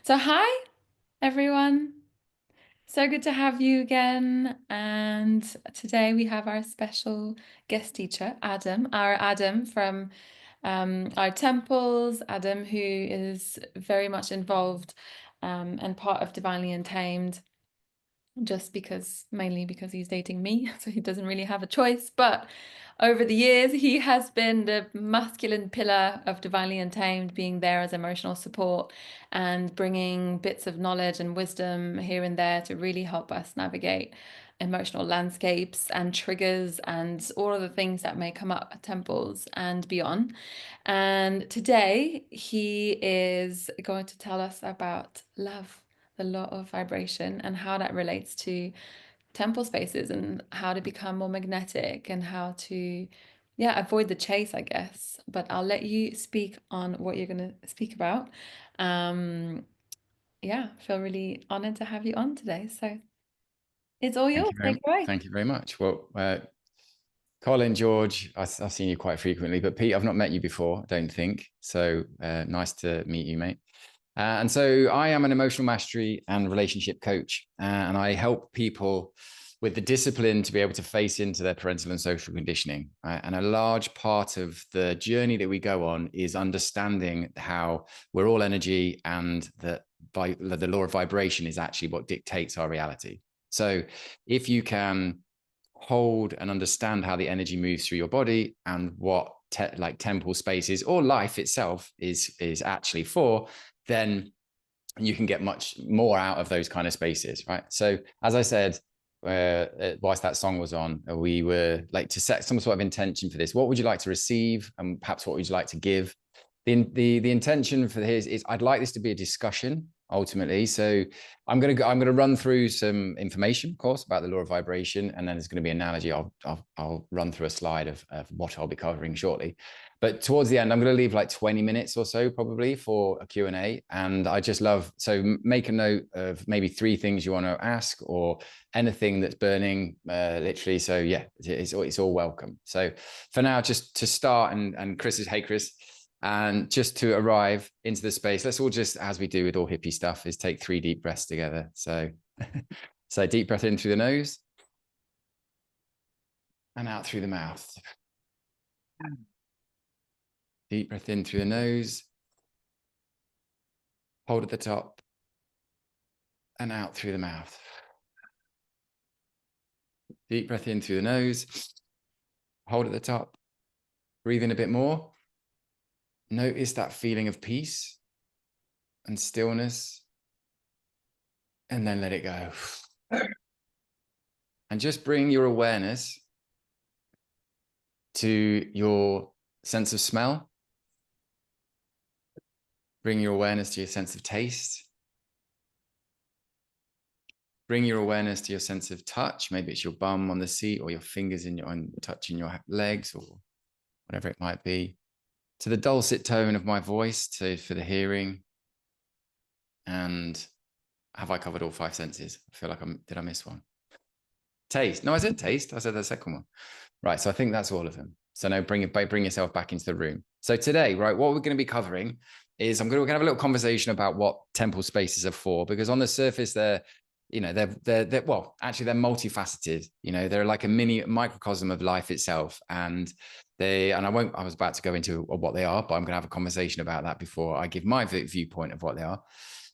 So, hi everyone. So good to have you again. And today we have our special guest teacher, Adam, our Adam from our temples, Adam, who is very much involved and part of Divinely Untamed, just because, mainly because he's dating me, so he doesn't really have a choice. But over the years, he has been the masculine pillar of Divinely Untamed, being there as emotional support and bringing bits of knowledge and wisdom here and there to really help us navigate emotional landscapes and triggers and all of the things that may come up at temples and beyond. And today, he is going to tell us about love, the law of vibration, and how that relates to temple spaces and how to become more magnetic and how to, yeah, avoid the chase, I guess. But I'll let you speak on what you're going to speak about. Um, yeah, feel really honored to have you on today. So it's all yours. Take it away. Thank you very much. Well, Colin, George, I've seen you quite frequently, but Pete, I've not met you before, I don't think. So nice to meet you, mate. And so I am an emotional mastery and relationship coach, and I help people with the discipline to be able to face into their parental and social conditioning. And a large part of the journey that we go on is understanding how we're all energy, and that the law of vibration is actually what dictates our reality. So if you can hold and understand how the energy moves through your body and what like temple spaces or life itself is actually for, then you can get much more out of those kind of spaces, right? So as I said, whilst that song was on, we were like to set some sort of intention for this. What would you like to receive, and perhaps what would you like to give? The intention for this is I'd like this to be a discussion ultimately. So I'm gonna run through some information, of course, about the law of vibration, and then there's going to be an analogy. I'll run through a slide of what I'll be covering shortly. But towards the end, I'm going to leave like 20 minutes or so probably for a Q&A. And I just love, so make a note of maybe 3 things you want to ask or anything that's burning, literally. So yeah, it's all welcome. So for now, just to start, and Chris is, hey, Chris. And just to arrive into the space, let's all just, as we do with all hippie stuff, is take 3 deep breaths together. So, so deep breath in through the nose and out through the mouth. Deep breath in through the nose, hold at the top, and out through the mouth. Deep breath in through the nose, hold at the top, breathe in a bit more. Notice that feeling of peace and stillness, and then let it go. And just bring your awareness to your sense of smell. Bring your awareness to your sense of taste. Bring your awareness to your sense of touch. Maybe it's your bum on the seat or your fingers touching your legs or whatever it might be. To the dulcet tone of my voice for the hearing. And have I covered all 5 senses? I feel like did I miss one? Taste. No, I said taste. I said the second one. Right. So I think that's all of them. So now bring yourself back into the room. So today, right, what we're going to be covering is we're going to have a little conversation about what temple spaces are for, because on the surface they're well, actually they're multifaceted. They're like a mini microcosm of life itself, and I was about to go into what they are, but I'm going to have a conversation about that before I give my viewpoint of what they are.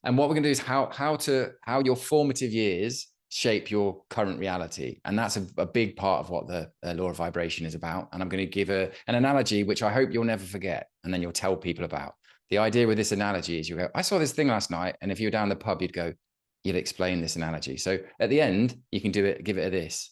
And what we're going to do is how your formative years shape your current reality. And that's a big part of what the law of vibration is about. And I'm going to give an analogy, which I hope you'll never forget. And then you'll tell people about. The idea with this analogy is you go, I saw this thing last night. And if you were down the pub, you'd explain this analogy. So at the end, you can give it a this.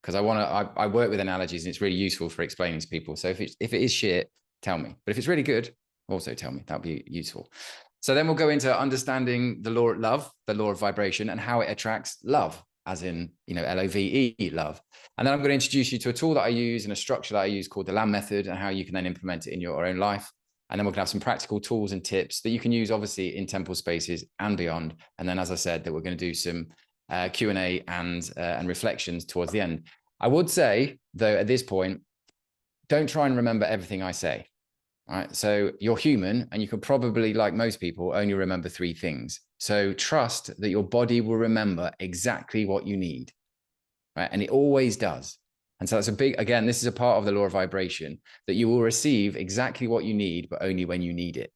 Because I work with analogies and it's really useful for explaining to people. So if it is shit, tell me. But if it's really good, also tell me. That'll be useful. So then we'll go into understanding the law of love, the law of vibration, and how it attracts love, as in, L-O-V-E, love. And then I'm going to introduce you to a tool that I use and a structure that I use called the LAM method, and how you can then implement it in your own life. And then we're going to have some practical tools and tips that you can use, obviously, in temple spaces and beyond. And then, as I said, that we're going to do some Q&A and reflections towards the end. I would say, though, at this point, don't try and remember everything I say. Right. So you're human and you can probably, like most people, only remember three things. So trust that your body will remember exactly what you need. Right. And it always does. And so that's a big, again, this is a part of the law of vibration that you will receive exactly what you need, but only when you need it.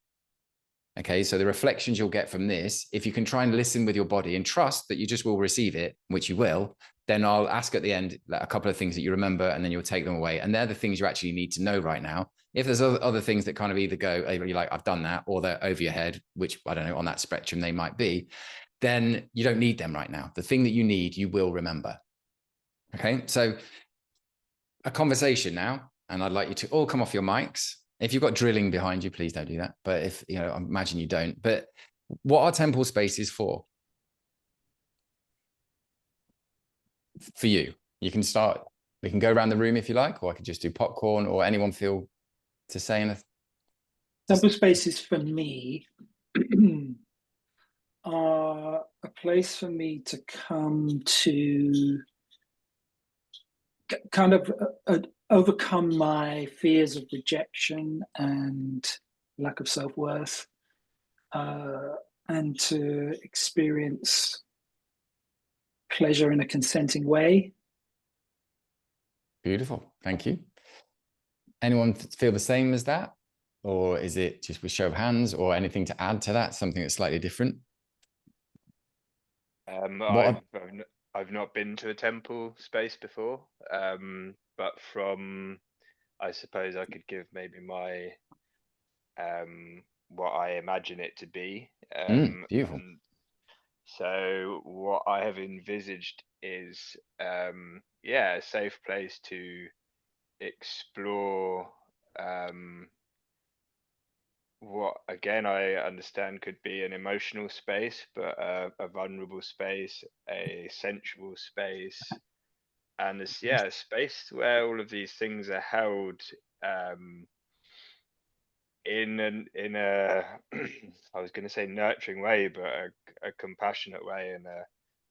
Okay. So the reflections you'll get from this, if you can try and listen with your body and trust that you just will receive it, which you will, then I'll ask at the end a couple of things that you remember and then you'll take them away. And they're the things you actually need to know right now. If there's other things that kind of either go, you're like, I've done that, or they're over your head, which I don't know, on that spectrum they might be, then you don't need them right now. The thing that you need, you will remember. Okay. So a conversation now, and I'd like you to all come off your mics. If you've got drilling behind you, please don't do that. But if, you know, I imagine you don't. But what are temple spaces for? For you, you can start. We can go around the room if you like, or I could just do popcorn, or anyone feel to say anything. Temple spaces for me are a place for me to come to kind of overcome my fears of rejection and lack of self-worth, and to experience pleasure in a consenting way. Beautiful. Thank you. Anyone feel the same as that? Or is it just with show of hands, or anything to add to that? Something that's slightly different? I've not been to a temple space before, but from, I suppose I could give maybe my what I imagine it to be. Beautiful. And so what I have envisaged is a safe place to explore what again I understand could be an emotional space, but a vulnerable space, a sensual space, and a space where all of these things are held in a I was going to say nurturing way, but a compassionate way, and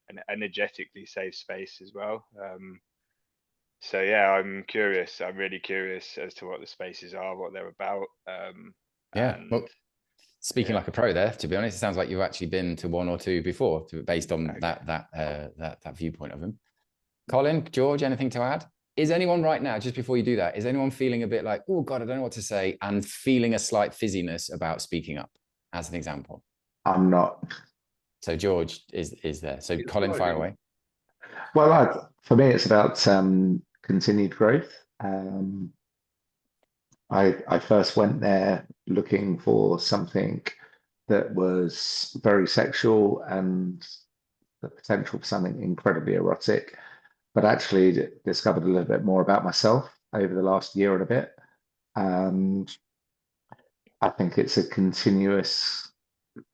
an energetically safe space as well. So yeah, I'm curious. I'm really curious as to what the spaces are, what they're about. Yeah. And Well, speaking like a pro there, to be honest, it sounds like you've actually been to one or two before, based on okay. that viewpoint of him. Colin, George, anything to add? Is anyone right now, just before you do that, is anyone feeling a bit like, oh God, I don't know what to say, and feeling a slight fizziness about speaking up, as an example? I'm not. So George is there. So Colin, fire away. Well, for me, it's about continued growth. I first went there looking for something that was very sexual and the potential for something incredibly erotic, but actually discovered a little bit more about myself over the last year and a bit. And I think it's a continuous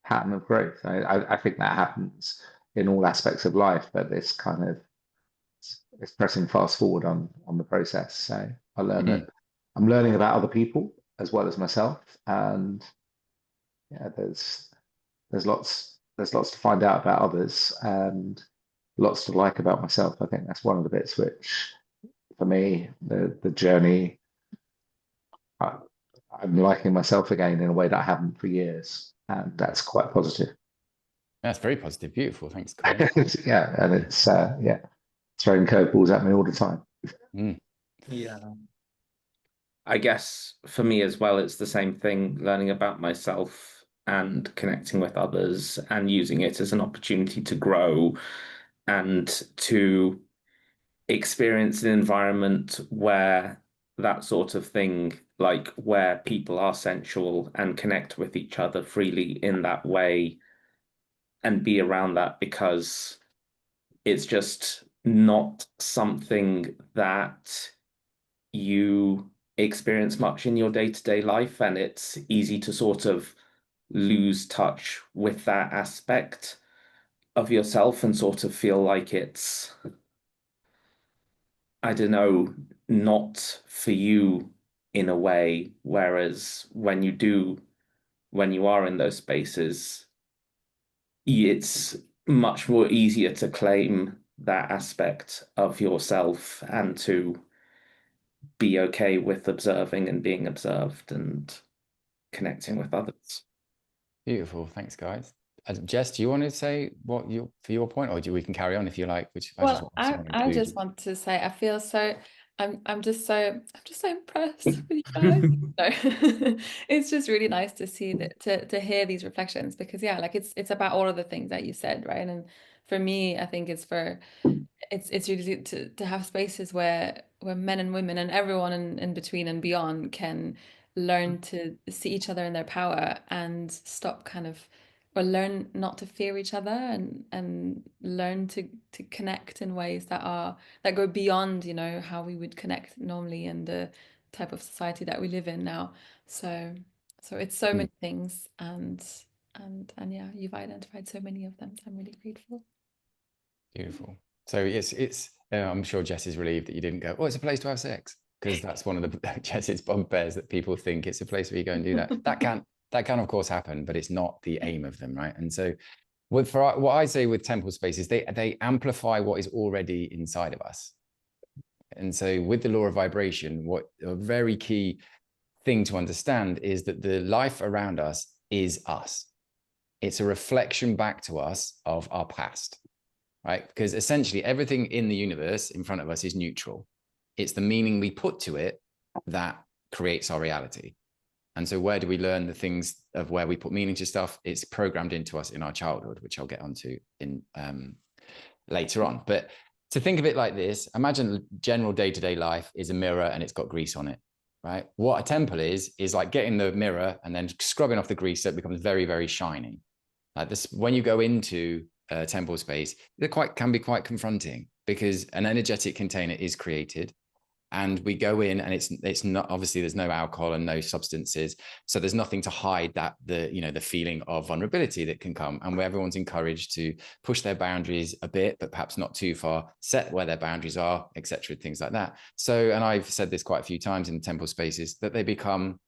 pattern of growth. I think that happens in all aspects of life, but it's kind of it's pressing fast forward on the process. So I learned that I'm learning about other people as well as myself, and yeah, there's lots to find out about others and lots to like about myself. I think that's one of the bits which, for me, the journey. I'm liking myself again in a way that I haven't for years, and that's quite positive. That's very positive. Beautiful. Thanks, Colin. Yeah, and it's throwing curveballs at me all the time. Yeah. I guess for me as well, it's the same thing, learning about myself and connecting with others and using it as an opportunity to grow and to experience an environment where that sort of thing, like where people are sensual and connect with each other freely in that way, and be around that, because it's just not something that you experience much in your day-to-day life, and it's easy to sort of lose touch with that aspect of yourself and sort of feel like it's, I don't know, not for you in a way. Whereas when you are in those spaces, it's much more easier to claim that aspect of yourself and to be okay with observing and being observed. And connecting with others. Beautiful. Thanks, guys. Jess, do you want to say what for your point, or we can carry on if you like? Which I just Well, want to I include just want to say I feel so I'm just so impressed with you guys. No, it's just really nice to see that to hear these reflections, because yeah, like it's about all of the things that you said, right? And for me, I think it's really to have spaces where men and women and everyone in between and beyond can learn to see each other in their power and stop kind of, or learn not to fear each other, and learn to connect in ways that go beyond, you know, how we would connect normally in the type of society that we live in now. So it's so many things, and yeah, you've identified so many of them, so I'm really grateful. Beautiful. So it's I'm sure Jess is relieved that you didn't go, oh, it's a place to have sex, because that's one of the Jess's bugbears, that people think it's a place where you go and do that. That can of course happen, but it's not the aim of them, right? And so what I say with temple spaces, they amplify what is already inside of us. And so with the law of vibration, what a very key thing to understand is that the life around us is us. It's a reflection back to us of our past, right? Because essentially everything in the universe in front of us is neutral. It's the meaning we put to it that creates our reality. And so where do we learn the things of where we put meaning to stuff? It's programmed into us in our childhood, which I'll get onto in later on. But to think of it like this, imagine general day-to-day life is a mirror and it's got grease on it, right? What a temple is like getting the mirror and then scrubbing off the grease so it becomes very, very shiny. Like this, when you go into a temple space, can be quite confronting, because an energetic container is created. And we go in and it's not, obviously there's no alcohol and no substances. So there's nothing to hide that the feeling of vulnerability that can come, and where everyone's encouraged to push their boundaries a bit, but perhaps not too far, set where their boundaries are, etc., things like that. So, and I've said this quite a few times in temple spaces, that they become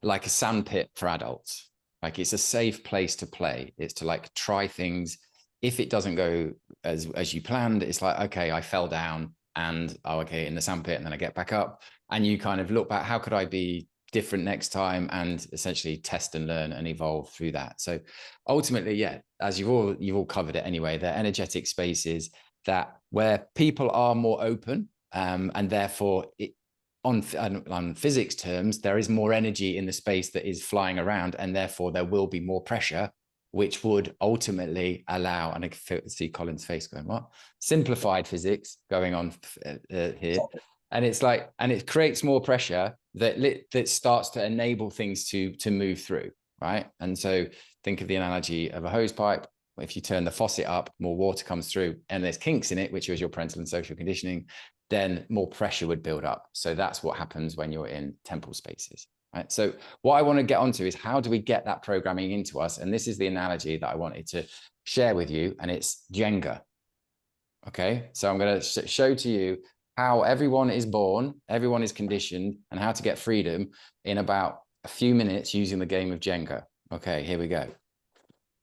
like a sandpit for adults. Like it's a safe place to play. It's to like try things. If it doesn't go as you planned, it's like, okay, I fell down, and okay, in the sandpit, and then I get back up, and you kind of look back, how could I be different next time, and essentially test and learn and evolve through that. So ultimately, yeah, as you've all covered it anyway, they're energetic spaces that where people are more open, and therefore on physics terms, there is more energy in the space that is flying around, and therefore there will be more pressure, which would ultimately allow, and I can see Colin's face going, what? Simplified physics going on here. And it's like, and it creates more pressure that starts to enable things to move through, right? And so think of the analogy of a hose pipe. If you turn the faucet up, more water comes through, and there's kinks in it, which is your parental and social conditioning, then more pressure would build up. So that's what happens when you're in temple spaces. Right? So what I want to get onto is, how do we get that programming into us? And this is the analogy that I wanted to share with you, and it's Jenga. Okay, so I'm going to show to you how everyone is born, everyone is conditioned, and how to get freedom in about a few minutes using the game of Jenga. Okay, here we go.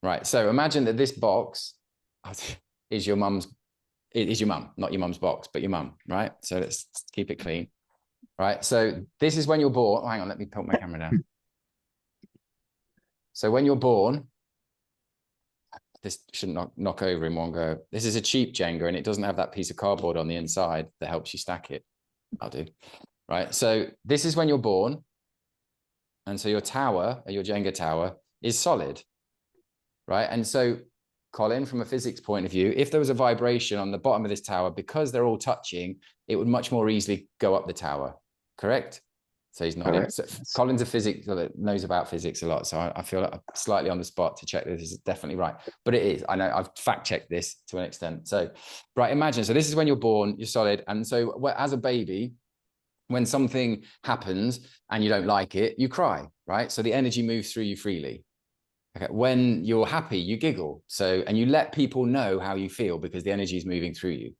Right, so imagine that this box is your mum's. It is your mum, not your mum's box, but your mum, right? So let's keep it clean. Right, so this is when you're born. Oh, hang on, let me put my camera down. So when you're born, this shouldn't knock over in one go. This is a cheap Jenga, and it doesn't have that piece of cardboard on the inside that helps you stack it. I'll do. Right, so this is when you're born. And so your tower, your Jenga tower, is solid. Right, and so Colin, from a physics point of view, if there was a vibration on the bottom of this tower, because they're all touching, it would much more easily go up the tower. Correct? So he's not. So Colin's a physics, knows about physics a lot, so I feel like I'm slightly on the spot to check that this is definitely right. But it is. I know I've fact checked this to an extent. So, right, imagine. So this is when you're born, you're solid, and so as a baby, when something happens and you don't like it, you cry, right? So the energy moves through you freely. Okay. When you're happy, you giggle. So, and you let people know how you feel, because the energy is moving through you.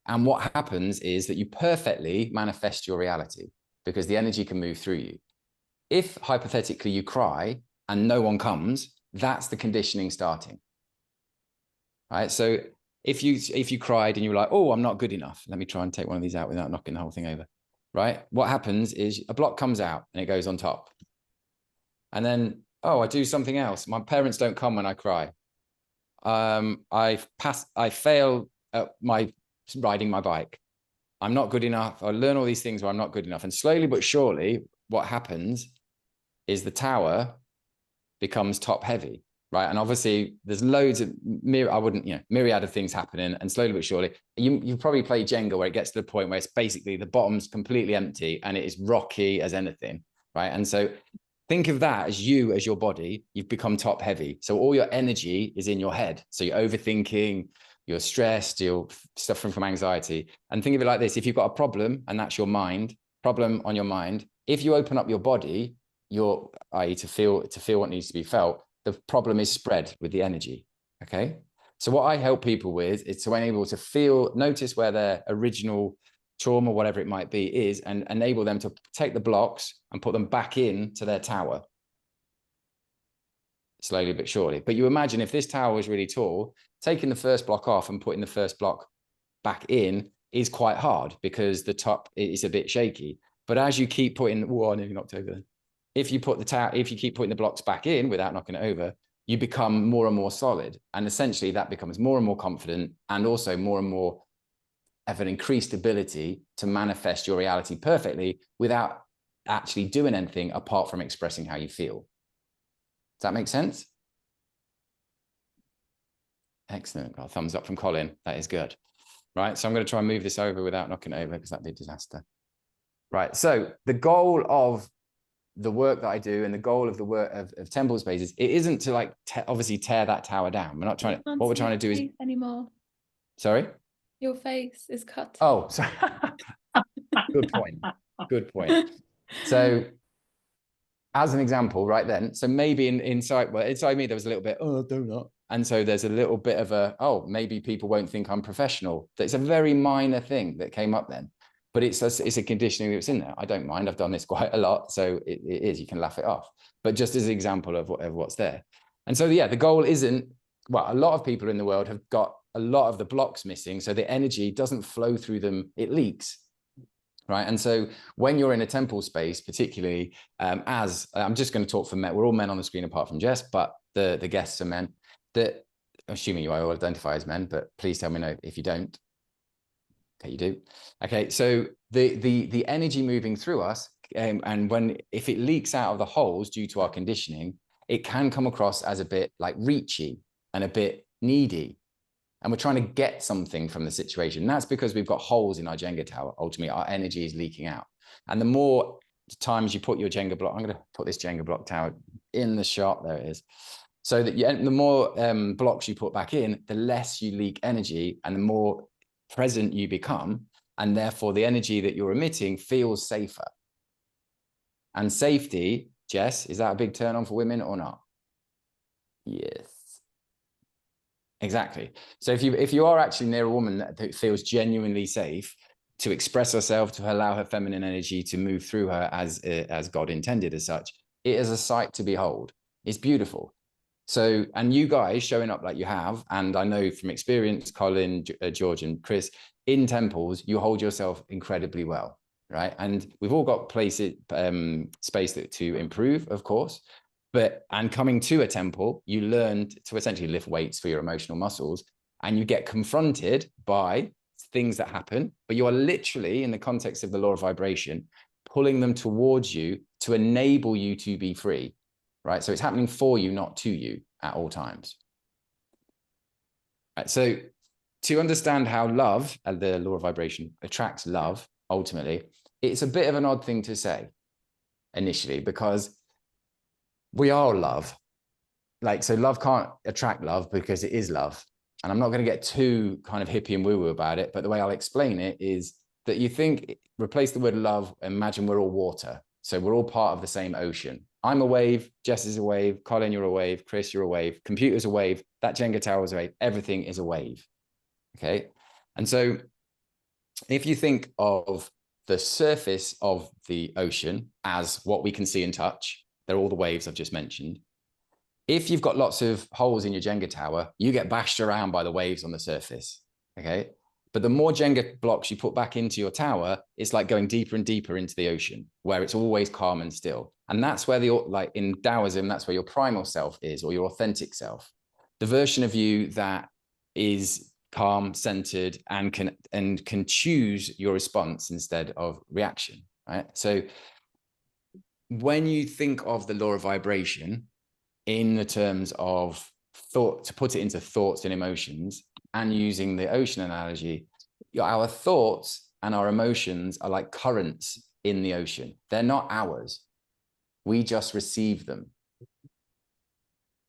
And what happens is that you perfectly manifest your reality, because the energy can move through you. If hypothetically you cry and no one comes, that's the conditioning starting. Right. So if you cried and you were like, oh, I'm not good enough. Let me try and take one of these out without knocking the whole thing over. Right. What happens is a block comes out and it goes on top. And then, oh, I do something else. My parents don't come when I cry. I fail at riding my bike. I'm not good enough. I learn all these things where I'm not good enough. And slowly but surely, what happens is the tower becomes top heavy, right? And obviously there's loads of myriad of things happening, and slowly but surely you probably play Jenga where it gets to the point where it's basically the bottom's completely empty and it is rocky as anything, right? And so think of that as you, as your body, you've become top heavy. So all your energy is in your head. So you're overthinking, you're stressed, you're suffering from anxiety. And think of it like this: if you've got a problem and that's your mind, problem on your mind, if you open up your body, i.e. to feel what needs to be felt, the problem is spread with the energy. Okay. So what I help people with is to enable to notice where their original trauma, whatever it might be, is, and enable them to take the blocks and put them back into their tower. Slowly but surely. But you imagine if this tower was really tall, taking the first block off and putting the first block back in is quite hard because the top is a bit shaky. But as you keep putting, I nearly knocked over. If you keep putting the blocks back in without knocking it over, you become more and more solid. And essentially that becomes more and more confident, and also more and more of an increased ability to manifest your reality perfectly without actually doing anything apart from expressing how you feel. Does that make sense? Excellent. Got a thumbs up from Colin. That is good. Right. So I'm going to try and move this over without knocking it over because that'd be a disaster. Right. So the goal of the work that I do and the goal of the work of temple spaces, it isn't to like obviously tear that tower down. We're not trying to, what we're trying to do is anymore. Sorry? Your face is cut. Oh, sorry. Good point. Good point. So as an example, right then, so maybe inside me, there was a little bit, oh, donut. And so there's a little bit of maybe people won't think I'm professional. That's a very minor thing that came up then. But it's a conditioning that's in there. I don't mind. I've done this quite a lot. So it is, you can laugh it off. But just as an example of what's there. And so, yeah, the goal isn't, a lot of people in the world have got a lot of the blocks missing. So the energy doesn't flow through them. It leaks. Right. And so when you're in a temple space, particularly as I'm just going to talk for men, we're all men on the screen apart from Jess, but the guests are men, that assuming you all identify as men, but please tell me no if you don't. Okay, you do. Okay, so the energy moving through us, and if it leaks out of the holes due to our conditioning, it can come across as a bit like reachy and a bit needy. And we're trying to get something from the situation. And that's because we've got holes in our Jenga tower. Ultimately, our energy is leaking out. And the more times you put your Jenga block, I'm going to put this Jenga block tower in the shot. There it is. So that the more blocks you put back in, the less you leak energy and the more present you become. And therefore, the energy that you're emitting feels safer. And safety, Jess, is that a big turn on for women or not? Yes. Exactly. So if you are actually near a woman that feels genuinely safe to express herself, to allow her feminine energy to move through her as God intended as such, it is a sight to behold. It's beautiful. So, and you guys showing up like you have, and I know from experience, Colin, George and Chris, in temples, you hold yourself incredibly well, right? And we've all got places, space to improve, of course. And coming to a temple, you learn to essentially lift weights for your emotional muscles, and you get confronted by things that happen, but you are literally, in the context of the law of vibration, pulling them towards you to enable you to be free, right? So it's happening for you, not to you at all times. Right, so to understand how love, the law of vibration, attracts love, ultimately, it's a bit of an odd thing to say initially, because we are love. So love can't attract love because it is love. And I'm not going to get too kind of hippie and woo-woo about it, but the way I'll explain it is that replace the word love, imagine we're all water. So we're all part of the same ocean. I'm a wave, Jess is a wave, Colin, you're a wave, Chris, you're a wave, computer's a wave, that Jenga tower is a wave, everything is a wave. Okay. And so if you think of the surface of the ocean as what we can see and touch, they're all the waves I've just mentioned. If you've got lots of holes in your Jenga tower, you get bashed around by the waves on the surface, okay? But the more Jenga blocks you put back into your tower, it's like going deeper and deeper into the ocean, where it's always calm and still. And that's where like in Taoism, that's where your primal self is, or your authentic self. The version of you that is calm, centered, and can choose your response instead of reaction, right? So when you think of the law of vibration in the terms of thought, to put it into thoughts and emotions, and using the ocean analogy, our thoughts and our emotions are like currents in the ocean. They're not ours. We just receive them.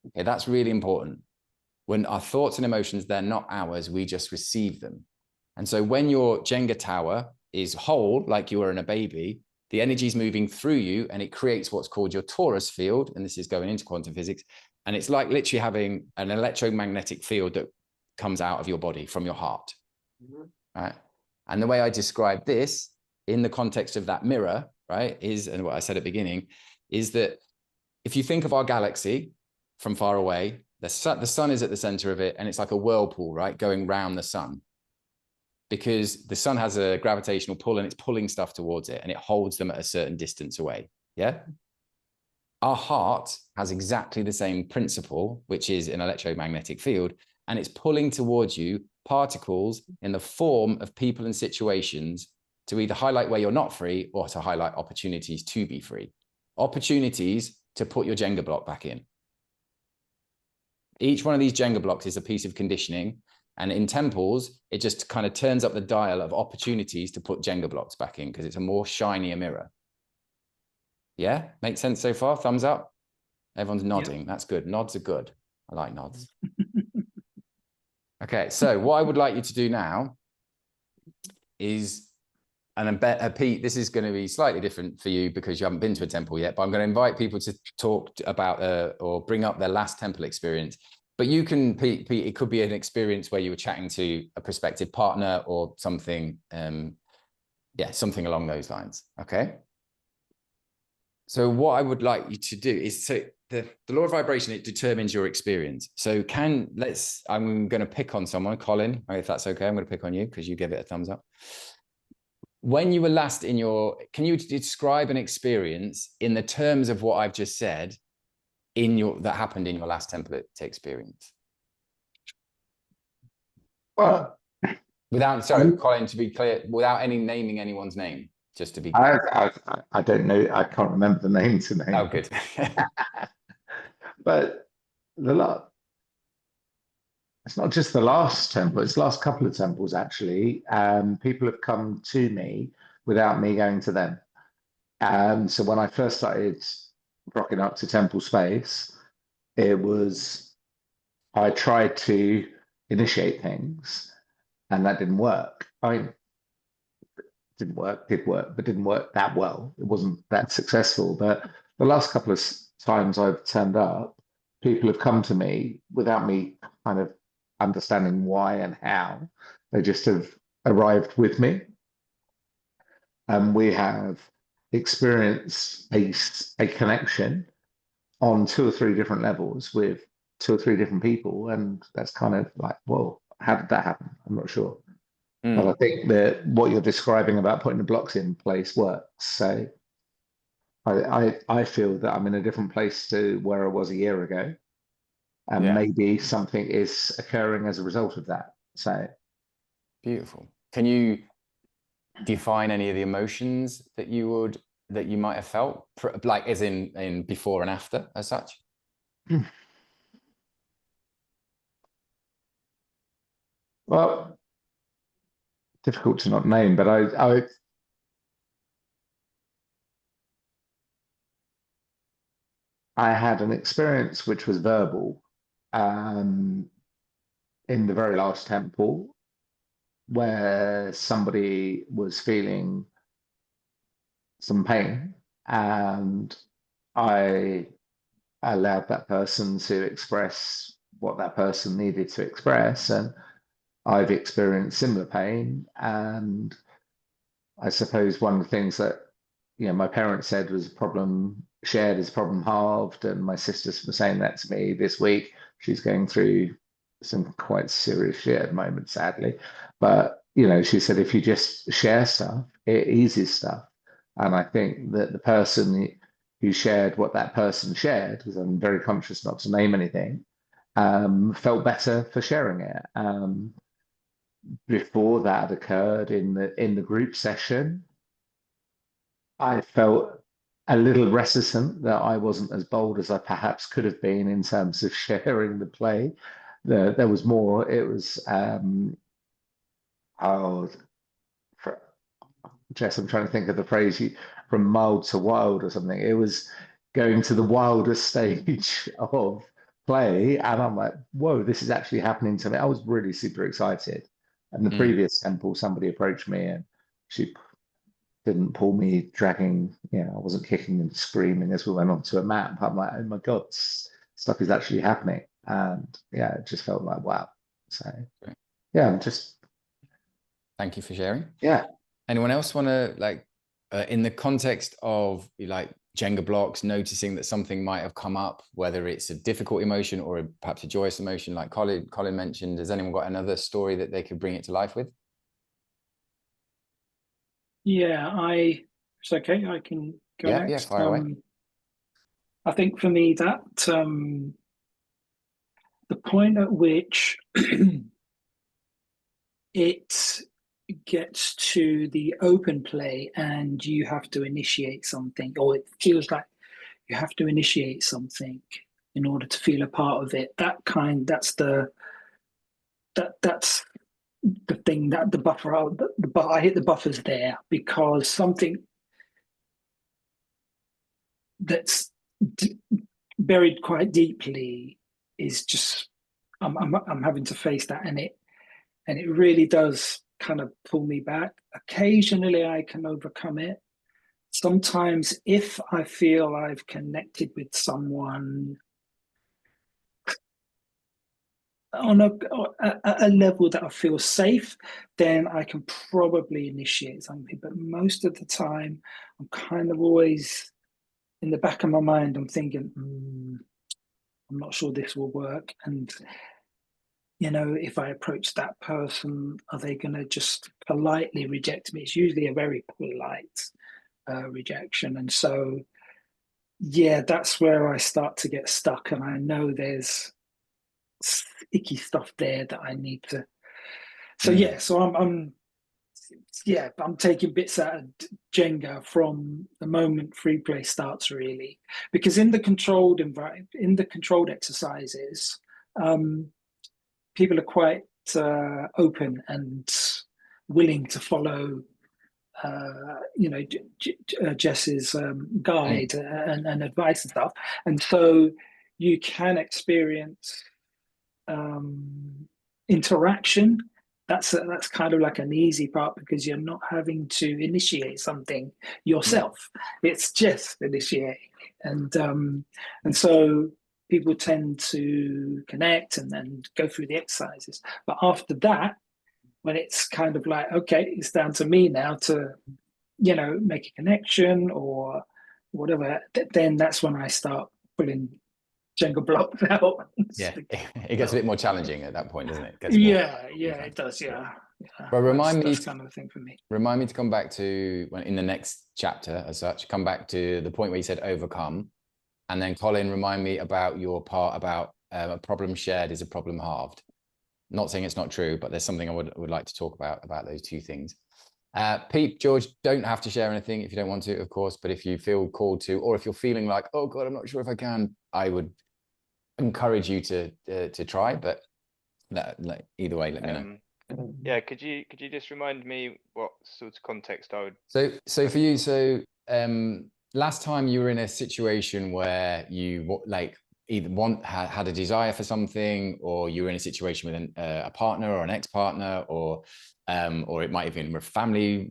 Okay, that's really important. When our thoughts and emotions, they're not ours, we just receive them. And so when your Jenga tower is whole, like you were in a baby, the energy is moving through you and it creates what's called your torus field. And this is going into quantum physics. And it's like literally having an electromagnetic field that comes out of your body from your heart. Right? And the way I describe this in the context of that mirror, right, is, and what I said at the beginning, is that if you think of our galaxy from far away, the sun is at the center of it, and it's like a whirlpool, right, going round the sun. Because the sun has a gravitational pull and it's pulling stuff towards it and it holds them at a certain distance away. Yeah. Our heart has exactly the same principle, which is an electromagnetic field, and it's pulling towards you particles in the form of people and situations to either highlight where you're not free or to highlight opportunities to be free. Opportunities to put your Jenga block back in. Each one of these Jenga blocks is a piece of conditioning. And in temples, it just kind of turns up the dial of opportunities to put Jenga blocks back in because it's a more shinier mirror. Yeah, makes sense so far? Thumbs up? Everyone's nodding. Yeah. That's good. Nods are good. I like nods. Okay, so what I would like you to do now is, and I bet, Pete, this is going to be slightly different for you because you haven't been to a temple yet, but I'm going to invite people to talk about or bring up their last temple experience. But you can, Pete, it could be an experience where you were chatting to a prospective partner or something, yeah, something along those lines, okay? So what I would like you to do is, so the law of vibration, it determines your experience. So I'm going to pick on someone, Colin, if that's okay, I'm going to pick on you because you give it a thumbs up. When you were last can you describe an experience in the terms of what I've just said that happened in your last template experience? Well, sorry, Colin, to be clear, without naming anyone's name, just to be clear. I don't know. I can't remember the name today. Oh, good. But it's not just the last temple, it's the last couple of temples, actually. People have come to me without me going to them. So when I first started rocking up to temple space, I tried to initiate things and that didn't work. It did work, but didn't work that well. It wasn't that successful. But the last couple of times I've turned up, people have come to me without me kind of understanding why and how. They just have arrived with me. And we have experienced a connection on 2 or 3 different levels with 2 or 3 different people. And that's kind of like, well, how did that happen? I'm not sure. But I think that what you're describing about putting the blocks in place works. So I feel that I'm in a different place to where I was a year ago. And maybe something is occurring as a result of that. So beautiful. Can you define any of the emotions that you might have felt, like as in before and after as such? Well, difficult to not name, but I had an experience which was verbal in the very last temple where somebody was feeling some pain and I allowed that person to express what that person needed to express, and I've experienced similar pain. And I suppose one of the things that my parents said was a problem shared is problem halved, and my sister's was saying that to me this week. She's going through some quite serious shit at the moment, sadly, but she said if you just share stuff, it eases stuff. And I think that the person who shared what that person shared, because I'm very conscious not to name anything, felt better for sharing it. Before that occurred in the group session, I felt a little reticent that I wasn't as bold as I perhaps could have been in terms of sharing the play. There was more. It was oh, Jess, I'm trying to think of the phrase, from mild to wild or something. It was going to the wildest stage of play, and I'm like, whoa, this is actually happening to me. I was really super excited. And the previous temple, somebody approached me, and she didn't pull me dragging, I wasn't kicking and screaming as we went onto a map. I'm like, oh my God, stuff is actually happening. And yeah, it just felt like, wow. So yeah, I'm just. Thank you for sharing. Yeah. Anyone else want to, in the context of like Jenga blocks, noticing that something might have come up, whether it's a difficult emotion or perhaps a joyous emotion, like Colin mentioned, has anyone got another story that they could bring it to life with? Yeah, it's okay. I can go next. Yeah, fire away. I think for me that the point at which it gets to the open play and you have to initiate something, or it feels like you have to initiate something in order to feel a part of it. That's the thing, that the buffer. I hit the buffers there, because something that's buried quite deeply is just I'm having to face that, and it really does kind of pull me back. Occasionally I can overcome it. Sometimes if I feel I've connected with someone on a level that I feel safe, then I can probably initiate something. But most of the time, I'm kind of always in the back of my mind, I'm thinking, I'm not sure this will work. And, if I approach that person, are they going to just politely reject me? It's usually a very polite rejection. And so, yeah, that's where I start to get stuck. And I know there's icky stuff there that I need to. So yeah, so I'm taking bits out of Jenga from the moment free play starts, really, because in the controlled environment, in the controlled exercises, people are quite open and willing to follow Jess's guide and advice and stuff, and so you can experience interaction. That's kind of like an easy part, because you're not having to initiate something yourself. It's just initiating, and so people tend to connect and then go through the exercises. But after that, when it's kind of like, okay, it's down to me now to make a connection or whatever, then that's when I start putting Jenga blocks out. Yeah, it gets a bit more challenging at that point, doesn't it? It does. Yeah. But that's kind of the thing for me. Remind me to come back to, in the next chapter as such, come back to the point where you said overcome. And then Colin, remind me about your part about a problem shared is a problem halved. Not saying it's not true, but there's something I would like to talk about those two things. Pete, George, don't have to share anything if you don't want to, of course, but if you feel called to, or if you're feeling like, oh God, I'm not sure if I can, I would encourage you to try, but either way, let me know. Yeah, could you just remind me what sort of context I would? So for you, last time you were in a situation where you either had a desire for something, or you were in a situation with a partner or an ex-partner, or it might even with family,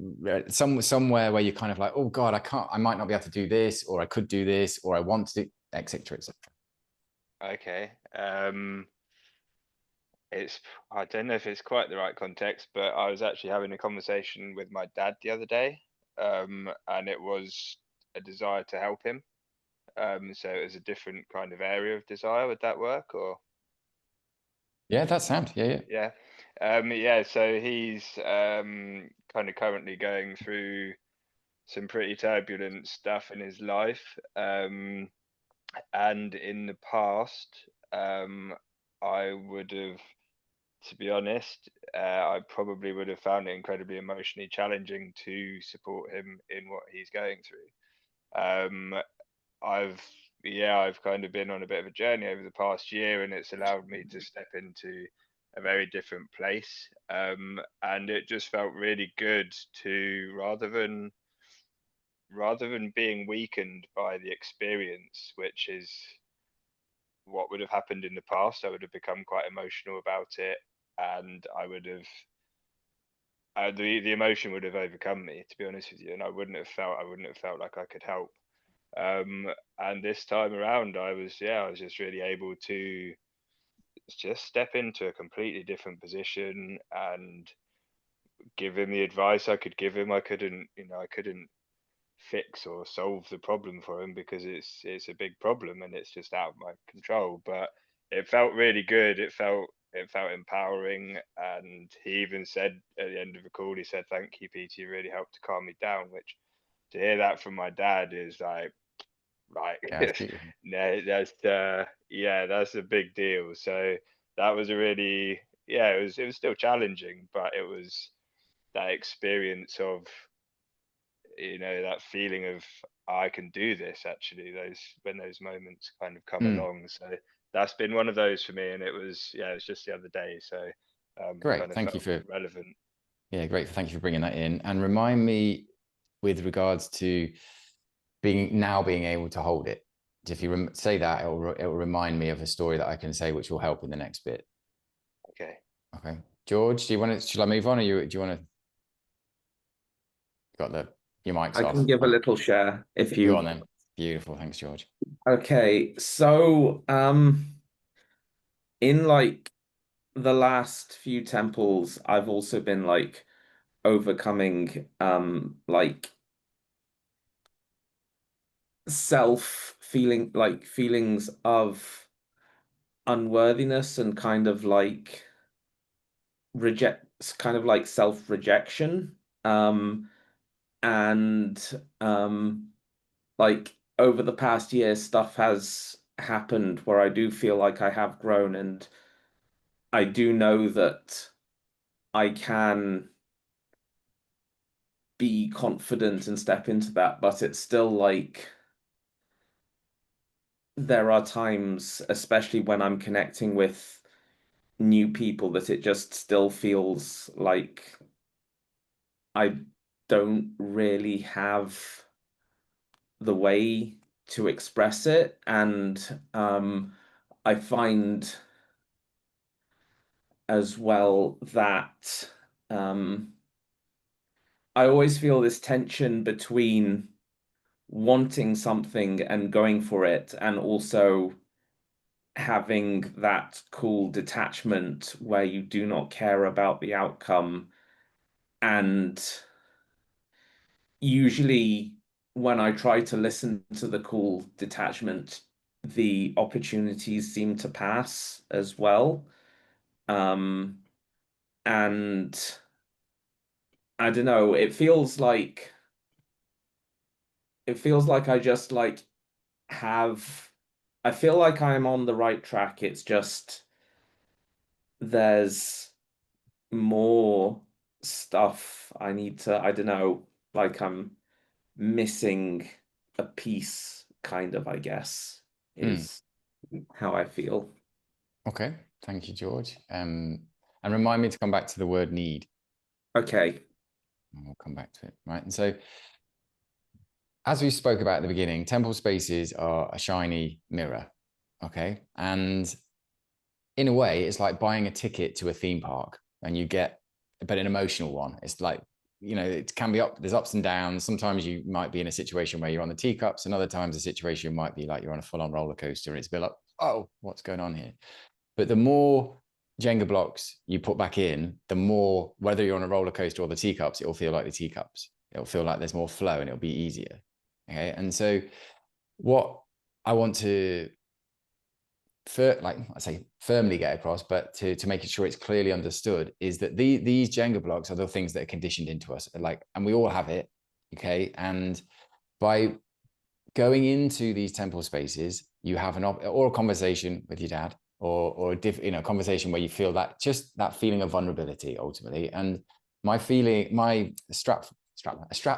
somewhere where you're kind of like, oh God, I might not be able to do this, or I could do this, or I want to, etc., etc. Okay. I don't know if it's quite the right context, but I was actually having a conversation with my dad the other day, and it was a desire to help him. So it was a different kind of area of desire. Would that work, or? Yeah, that sounds. Yeah. Yeah. So he's kind of currently going through some pretty turbulent stuff in his life. And in the past, I would have, to be honest, I probably would have found it incredibly emotionally challenging to support him in what he's going through. I've I've kind of been on a bit of a journey over the past year, and it's allowed me to step into a very different place. And it just felt really good to, rather than being weakened by the experience, which is what would have happened in the past, I would have become quite emotional about it, and I would have the emotion would have overcome me, to be honest with you, and I wouldn't have felt like I could help. And this time around, I was just really able to just step into a completely different position and give him the advice I could give him. I couldn't fix or solve the problem for him because it's a big problem and it's just out of my control. But it felt really good. It felt empowering, and he even said at the end of the call, he said, "Thank you, Peter. You really helped to calm me down." Which, to hear that from my dad is like, right, Yeah, it's beautiful. no, that's a big deal. So that was a really, it was still challenging, but it was that experience of, that feeling of, I can do this, actually, when those moments kind of come along. So that's been one of those for me, and it was just the other day, so Great. kind of Thank you felt for relevant. Yeah, great. Thank you for bringing that in. And remind me with regards to being able to hold it. If you say that, it will remind me of a story that I can say, which will help in the next bit. Okay. Okay. George, shall I move on, or do you want to, your mic's I off. can give a little share if you Go on then. Beautiful. Thanks, George. Okay, so in like the last few temples, I've also been like overcoming like feelings of unworthiness and kind of like self-rejection. And like over the past year, stuff has happened where I do feel like I have grown, and I do know that I can be confident and step into that, but it's still like there are times, especially when I'm connecting with new people, that it just still feels like I don't really have the way to express it. And I find as well that I always feel this tension between wanting something and going for it, and also having that cool detachment where you do not care about the outcome. And usually, when I try to listen to the cool detachment, the opportunities seem to pass as well. And I don't know, it feels like I just like have I feel like I'm on the right track. It's just there's more stuff I need to, I don't know, like I'm missing a piece, kind of, I guess, is how I feel. Okay. Thank you, George. And remind me to come back to the word need. Okay. And we'll come back to it. Right. And so, as we spoke about at the beginning, temple spaces are a shiny mirror. Okay. And in a way, it's like buying a ticket to a theme park, and you get, but an emotional one. It's like, it can be there's ups and downs. Sometimes you might be in a situation where you're on the teacups, and other times the situation might be like you're on a full-on roller coaster, and it's a bit like, oh, what's going on here? But the more Jenga blocks you put back in, the more, whether you're on a roller coaster or the teacups, it'll feel like the teacups. It'll feel like there's more flow, and it'll be easier. Okay. And so what I want to, firmly get across, but to make sure it's clearly understood, is that these Jenga blocks are the things that are conditioned into us. And we all have it. Okay. And by going into these temple spaces, you have or a conversation with your dad, or a conversation where you feel that, just that feeling of vulnerability ultimately. And my strap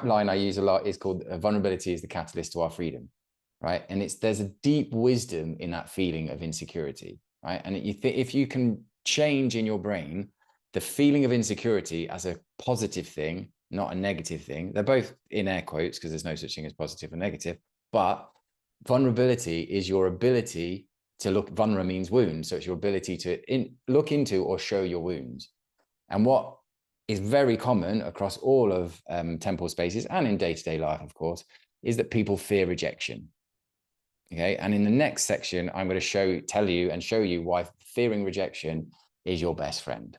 line I use a lot is called vulnerability is the catalyst to our freedom, right? And there's a deep wisdom in that feeling of insecurity, right? And if you can change in your brain the feeling of insecurity as a positive thing, not a negative thing. They're both in air quotes because there's no such thing as positive and negative. But vulnerability is your ability to look. Vulnerable means wound, so it's your ability to look into or show your wounds. And what is very common across all of temple spaces and in day-to-day life, of course, is that people fear rejection. Okay, and in the next section, I'm going to tell you and show you why fearing rejection is your best friend.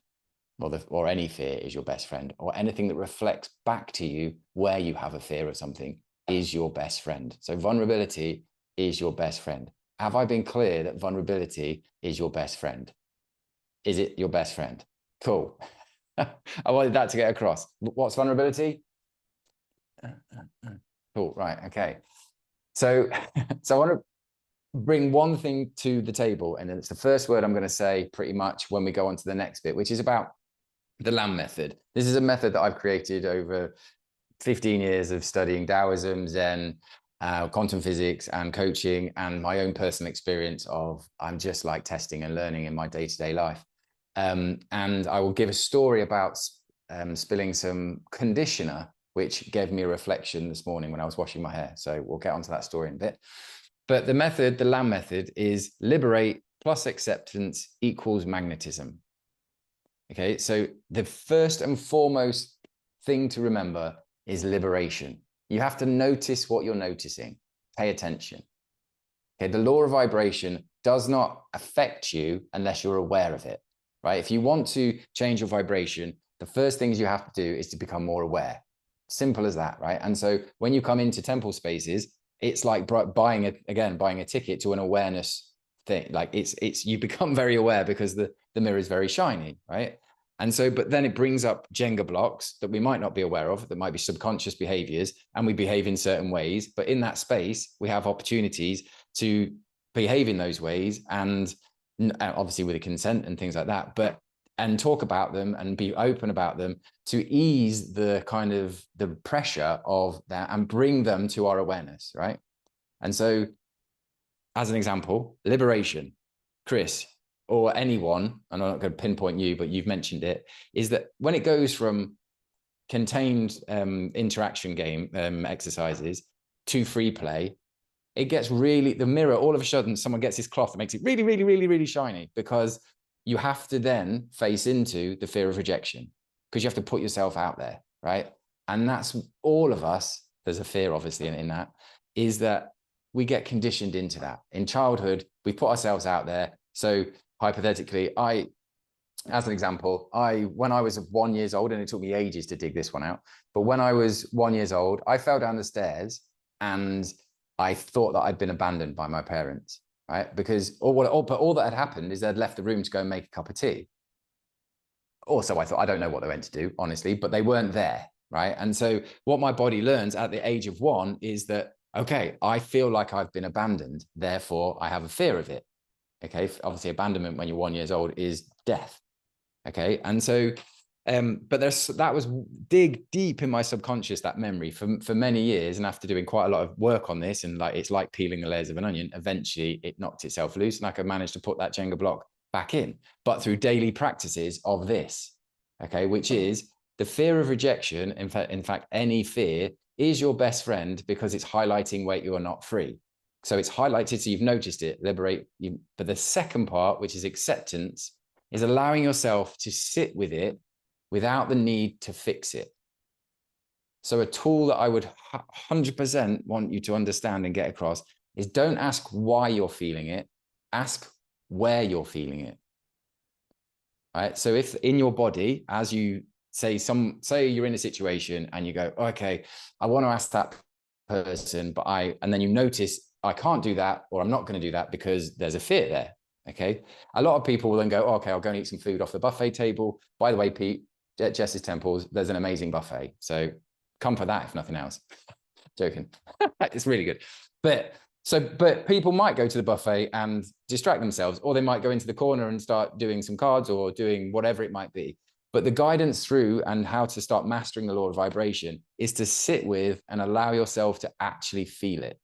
Or any fear is your best friend, or anything that reflects back to you where you have a fear of something is your best friend. So vulnerability is your best friend. Have I been clear that vulnerability is your best friend? Is it your best friend? Cool. I wanted that to get across. What's vulnerability? Cool, right, okay. So I want to bring one thing to the table, and it's the first word I'm going to say pretty much when we go on to the next bit, which is about the LAM method. This is a method that I've created over 15 years of studying Taoism, Zen, quantum physics and coaching, and my own personal experience of I'm just like testing and learning in my day-to-day life. And I will give a story about spilling some conditioner, which gave me a reflection this morning when I was washing my hair. So we'll get onto that story in a bit. But the method, the LAM method, is liberate plus acceptance equals magnetism. Okay, so the first and foremost thing to remember is liberation. You have to notice what you're noticing. Pay attention. Okay, the law of vibration does not affect you unless you're aware of it, right? If you want to change your vibration, the first things you have to do is to become more aware. Simple as that, right? And so when you come into temple spaces, it's like buying a ticket to an awareness thing. Like you become very aware because the mirror is very shiny, right? And so, but then it brings up Jenga blocks that we might not be aware of, that might be subconscious behaviors, and we behave in certain ways. But in that space, we have opportunities to behave in those ways, and obviously with a consent and things like that, and talk about them and be open about them to ease the kind of the pressure of that and bring them to our awareness, right? And so, as an example, liberation, Chris, or anyone, and I'm not going to pinpoint you, but you've mentioned it, is that when it goes from contained interaction game exercises to free play, it gets really, the mirror, all of a sudden, someone gets this cloth that makes it really, really, really, really shiny, because you have to then face into the fear of rejection, because you have to put yourself out there, right? And that's all of us. There's a fear, obviously, in that, is that we get conditioned into that. In childhood, we put ourselves out there. So hypothetically, as an example, when I was 1 year old, and it took me ages to dig this one out, but when I was 1 year old, I fell down the stairs and I thought that I'd been abandoned by my parents, right? Because all that had happened is they'd left the room to go and make a cup of tea. Also, I thought, I don't know what they went to do, honestly, but they weren't there, right? And so what my body learns at the age of 1 is that, okay, I feel like I've been abandoned, therefore I have a fear of it. Okay, obviously abandonment when you're 1 year old is death. Okay, and so, but that was deep in my subconscious, that memory for many years, and after doing quite a lot of work on this, and it's like peeling the layers of an onion, eventually it knocked itself loose, and I could manage to put that Jenga block back in, but through daily practices of this, okay, which is the fear of rejection. In fact, any fear is your best friend, because it's highlighting where you are not free. So it's highlighted, so you've noticed it, liberate you. But the second part, which is acceptance, is allowing yourself to sit with it without the need to fix it. So a tool that I would 100% want you to understand and get across is, don't ask why you're feeling it, ask where you're feeling it. All right. So if in your body, as you say you're in a situation and you go, okay, I want to ask that person, and then you notice I can't do that, or I'm not going to do that because there's a fear there. Okay. A lot of people will then go, okay, I'll go and eat some food off the buffet table. By the way, Pete, at Jess's Temples, there's an amazing buffet. So Come for that, if nothing else. Joking. It's really good. But people might go to the buffet and distract themselves, or they might go into the corner and start doing some cards or doing whatever it might be. But the guidance through and how to start mastering the law of vibration is to sit with and allow yourself to actually feel it,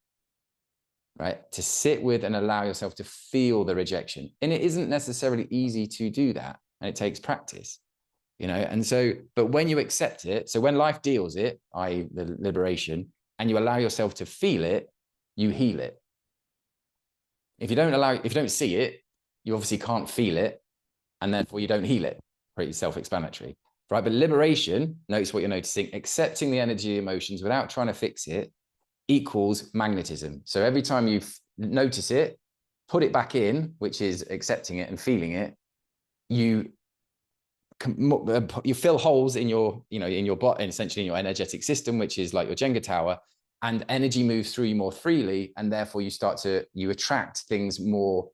right? To sit with and allow yourself to feel the rejection. And it isn't necessarily easy to do that. And it takes practice, you know? And so, but when you accept it, so when life deals it, i.e. the liberation, and you allow yourself to feel it, you heal it. If you don't see it, you obviously can't feel it, and therefore you don't heal it. Pretty self-explanatory, right? But liberation, notice what you're noticing, accepting the energy emotions without trying to fix it equals magnetism. So every time you notice it, put it back in, which is accepting it and feeling it, you fill holes in your, in your body, essentially in your energetic system, which is like your Jenga tower, and energy moves through you more freely, and therefore you attract things more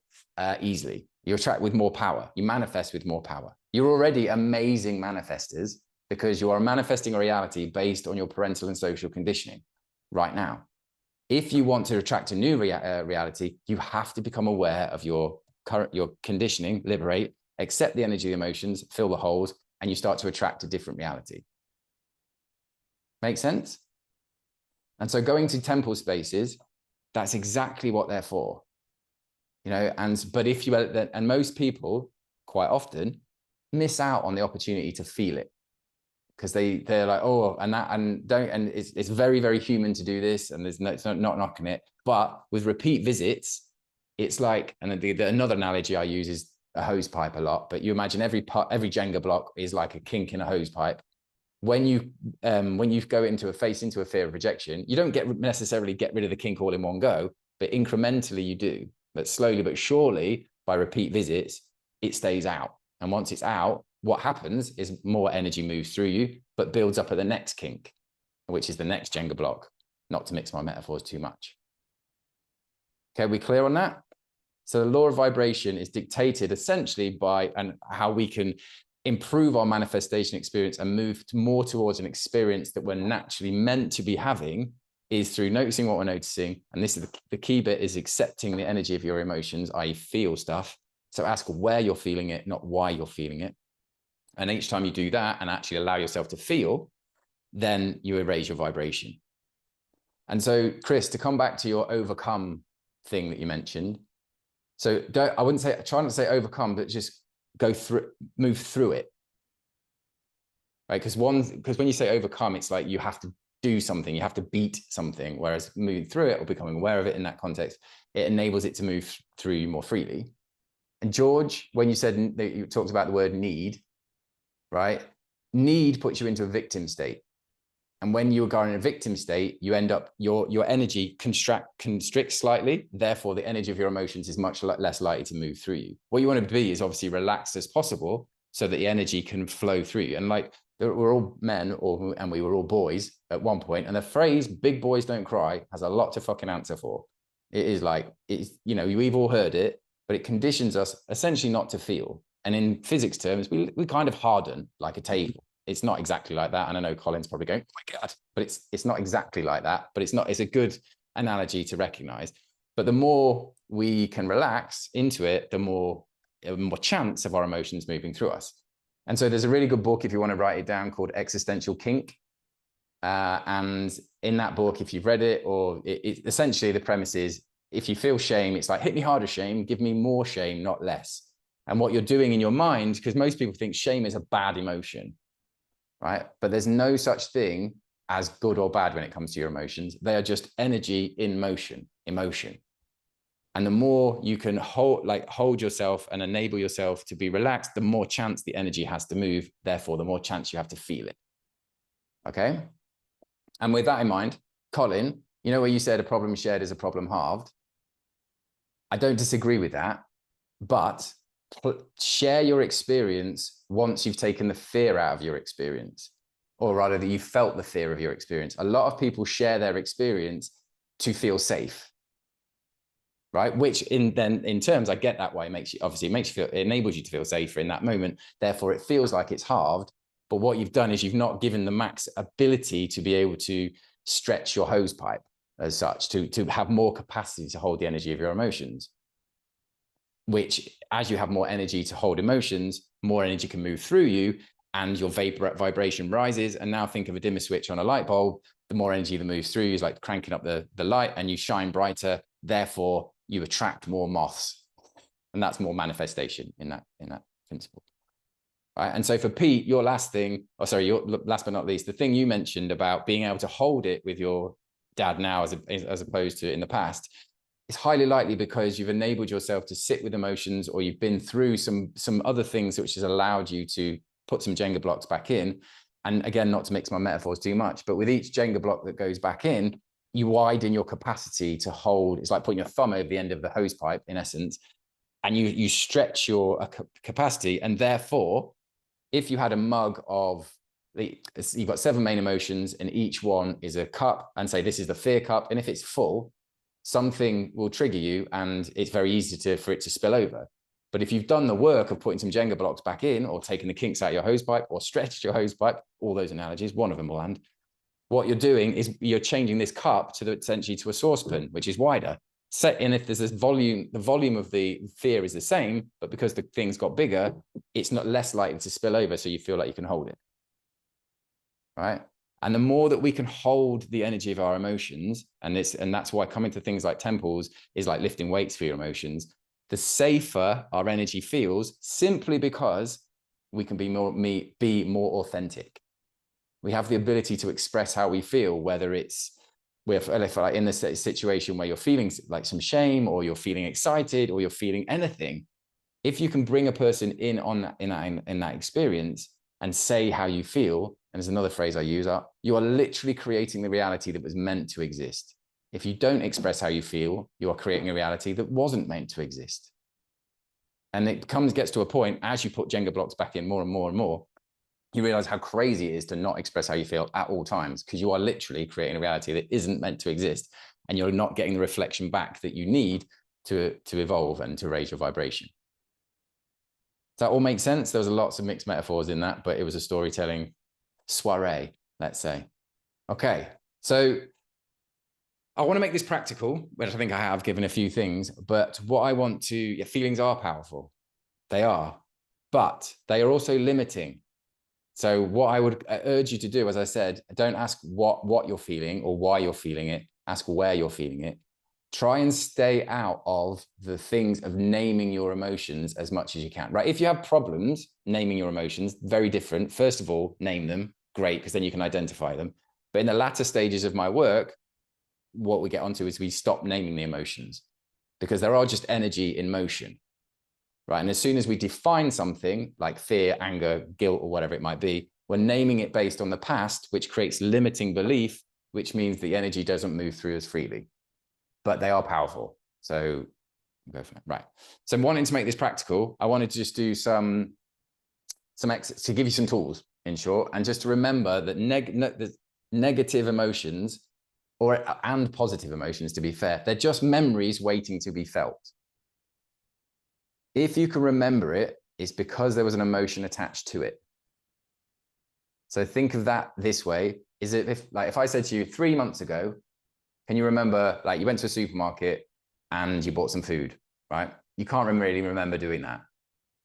easily. You attract with more power. You manifest with more power. You're already amazing manifestors because you are manifesting a reality based on your parental and social conditioning right now. If you want to attract a new reality, you have to become aware of your conditioning, liberate, accept the energy, the emotions, fill the holes, and you start to attract a different reality. Make sense? And so going to temple spaces, that's exactly what they're for. But if you, and most people quite often miss out on the opportunity to feel it because they're like, oh, and it's very, very human to do this. And it's not knocking it, but with repeat visits, it's like, and another analogy I use is a hose pipe a lot, but you imagine every Jenga block is like a kink in a hose pipe. When you go into a fear of rejection, you don't necessarily get rid of the kink all in one go, but incrementally you do. But slowly but surely, by repeat visits, it stays out. And once it's out, what happens is more energy moves through you, but builds up at the next kink, which is the next Jenga block, not to mix my metaphors too much. Okay, we clear on that? So the law of vibration is dictated essentially by how we can improve our manifestation experience and move more towards an experience that we're naturally meant to be having is through noticing what we're noticing. And this is the key bit, is accepting the energy of your emotions, i.e. feel stuff. So ask where you're feeling it, not why you're feeling it. And each time you do that and actually allow yourself to feel, then you raise your vibration. And so, Chris, to come back to your overcome thing that you mentioned. So I wouldn't say, try not to say overcome, but just move through it. Right? Because when you say overcome, it's like you have to do something, you have to beat something, whereas moving through it or becoming aware of it in that context, it enables it to move through you more freely. And George, when you said that you talked about the word need, right? Need puts you into a victim state. And when you are in a victim state, you end up, your energy constricts slightly. Therefore, the energy of your emotions is much less likely to move through you. What you want to be is obviously relaxed as possible so that the energy can flow through you. And like, we're all men, and we were all boys at one point. And the phrase "big boys don't cry" has a lot to fucking answer for. It is like, we've all heard it, but it conditions us essentially not to feel. And in physics terms, we kind of harden like a table. It's not exactly like that. And I know Colin's probably going, oh my God, but it's not exactly like that, but it's a good analogy to recognize. But the more we can relax into it, the more chance of our emotions moving through us. And so there's a really good book, if you want to write it down, called Existential Kink. And in that book, if you've read it, or essentially the premise is, if you feel shame, it's like, hit me harder, shame, give me more shame, not less. And what you're doing in your mind, because most people think shame is a bad emotion, right? But there's no such thing as good or bad when it comes to your emotions. They are just energy in motion, emotion. And the more you can hold yourself and enable yourself to be relaxed, the more chance the energy has to move. Therefore, the more chance you have to feel it. Okay? And with that in mind, Colin, you know where you said a problem shared is a problem halved? I don't disagree with that, but share your experience once you've taken the fear out of your experience, or rather that you felt the fear of your experience. A lot of people share their experience to feel safe, right? Which in terms, I get that way. It enables you to feel safer in that moment. Therefore, it feels like it's halved. But what you've done is you've not given the max ability to be able to stretch your hose pipe as such, to have more capacity to hold the energy of your emotions, which as you have more energy to hold emotions, more energy can move through you and your vibration rises. And now think of a dimmer switch on a light bulb. The more energy that moves through is like cranking up the light, and you shine brighter. Therefore, you attract more moths. And that's more manifestation in that principle. Right? And so for Pete, your last thing, your last but not least, the thing you mentioned about being able to hold it with your dad now as opposed to in the past, is highly likely because you've enabled yourself to sit with emotions, or you've been through some other things which has allowed you to put some Jenga blocks back in. And again, not to mix my metaphors too much, but with each Jenga block that goes back in, you widen your capacity to hold. It's like putting your thumb over the end of the hose pipe, in essence, and you stretch your capacity. And therefore, if you had a mug of, you've got 7 main emotions, and each one is a cup, and say this is the fear cup, and if it's full, something will trigger you, and it's very easy for it to spill over. But if you've done the work of putting some Jenga blocks back in, or taking the kinks out of your hose pipe, or stretched your hose pipe, all those analogies, one of them will land. What you're doing is you're changing this cup essentially to a saucepan, which is wider. And if there's this volume, the volume of the fear is the same, but because the thing's got bigger, it's not less likely to spill over, so you feel like you can hold it. Right? And the more that we can hold the energy of our emotions, and that's why coming to things like temples is like lifting weights for your emotions, the safer our energy feels, simply because we can be more authentic. We have the ability to express how we feel, whether it's like in this situation where you're feeling like some shame, or you're feeling excited, or you're feeling anything. If you can bring a person in that experience and say how you feel, and there's another phrase I use, you are literally creating the reality that was meant to exist. If you don't express how you feel, you are creating a reality that wasn't meant to exist. And it gets to a point, as you put Jenga blocks back in more and more and more, you realize how crazy it is to not express how you feel at all times, because you are literally creating a reality that isn't meant to exist, and you're not getting the reflection back that you need to evolve and to raise your vibration. Does that all make sense? There was lots of mixed metaphors in that, but it was a storytelling soiree, let's say. Okay, so I want to make this practical, which I think I have given a few things, but what I want to, feelings are powerful. They are, but they are also limiting. So what I would urge you to do, as I said, don't ask what you're feeling or why you're feeling it. Ask where you're feeling it. Try and stay out of the things of naming your emotions as much as you can, right? If you have problems naming your emotions, very different. First of all, name them. Great, because then you can identify them. But in the latter stages of my work, what we get onto is we stop naming the emotions, because they're all just energy in motion. Right. And as soon as we define something like fear, anger, guilt, or whatever it might be, we're naming it based on the past, which creates limiting belief, which means the energy doesn't move through as freely. But they are powerful. So go for it. Right. So I'm wanting to make this practical. I wanted to just do some exercises to give you some tools, in short, and just to remember that the negative emotions and positive emotions, to be fair, they're just memories waiting to be felt. If you can remember it, it's because there was an emotion attached to it. So think of that this way. Is it if I said to you 3 months ago, can you remember, like, you went to a supermarket and you bought some food, right? You can't really remember doing that.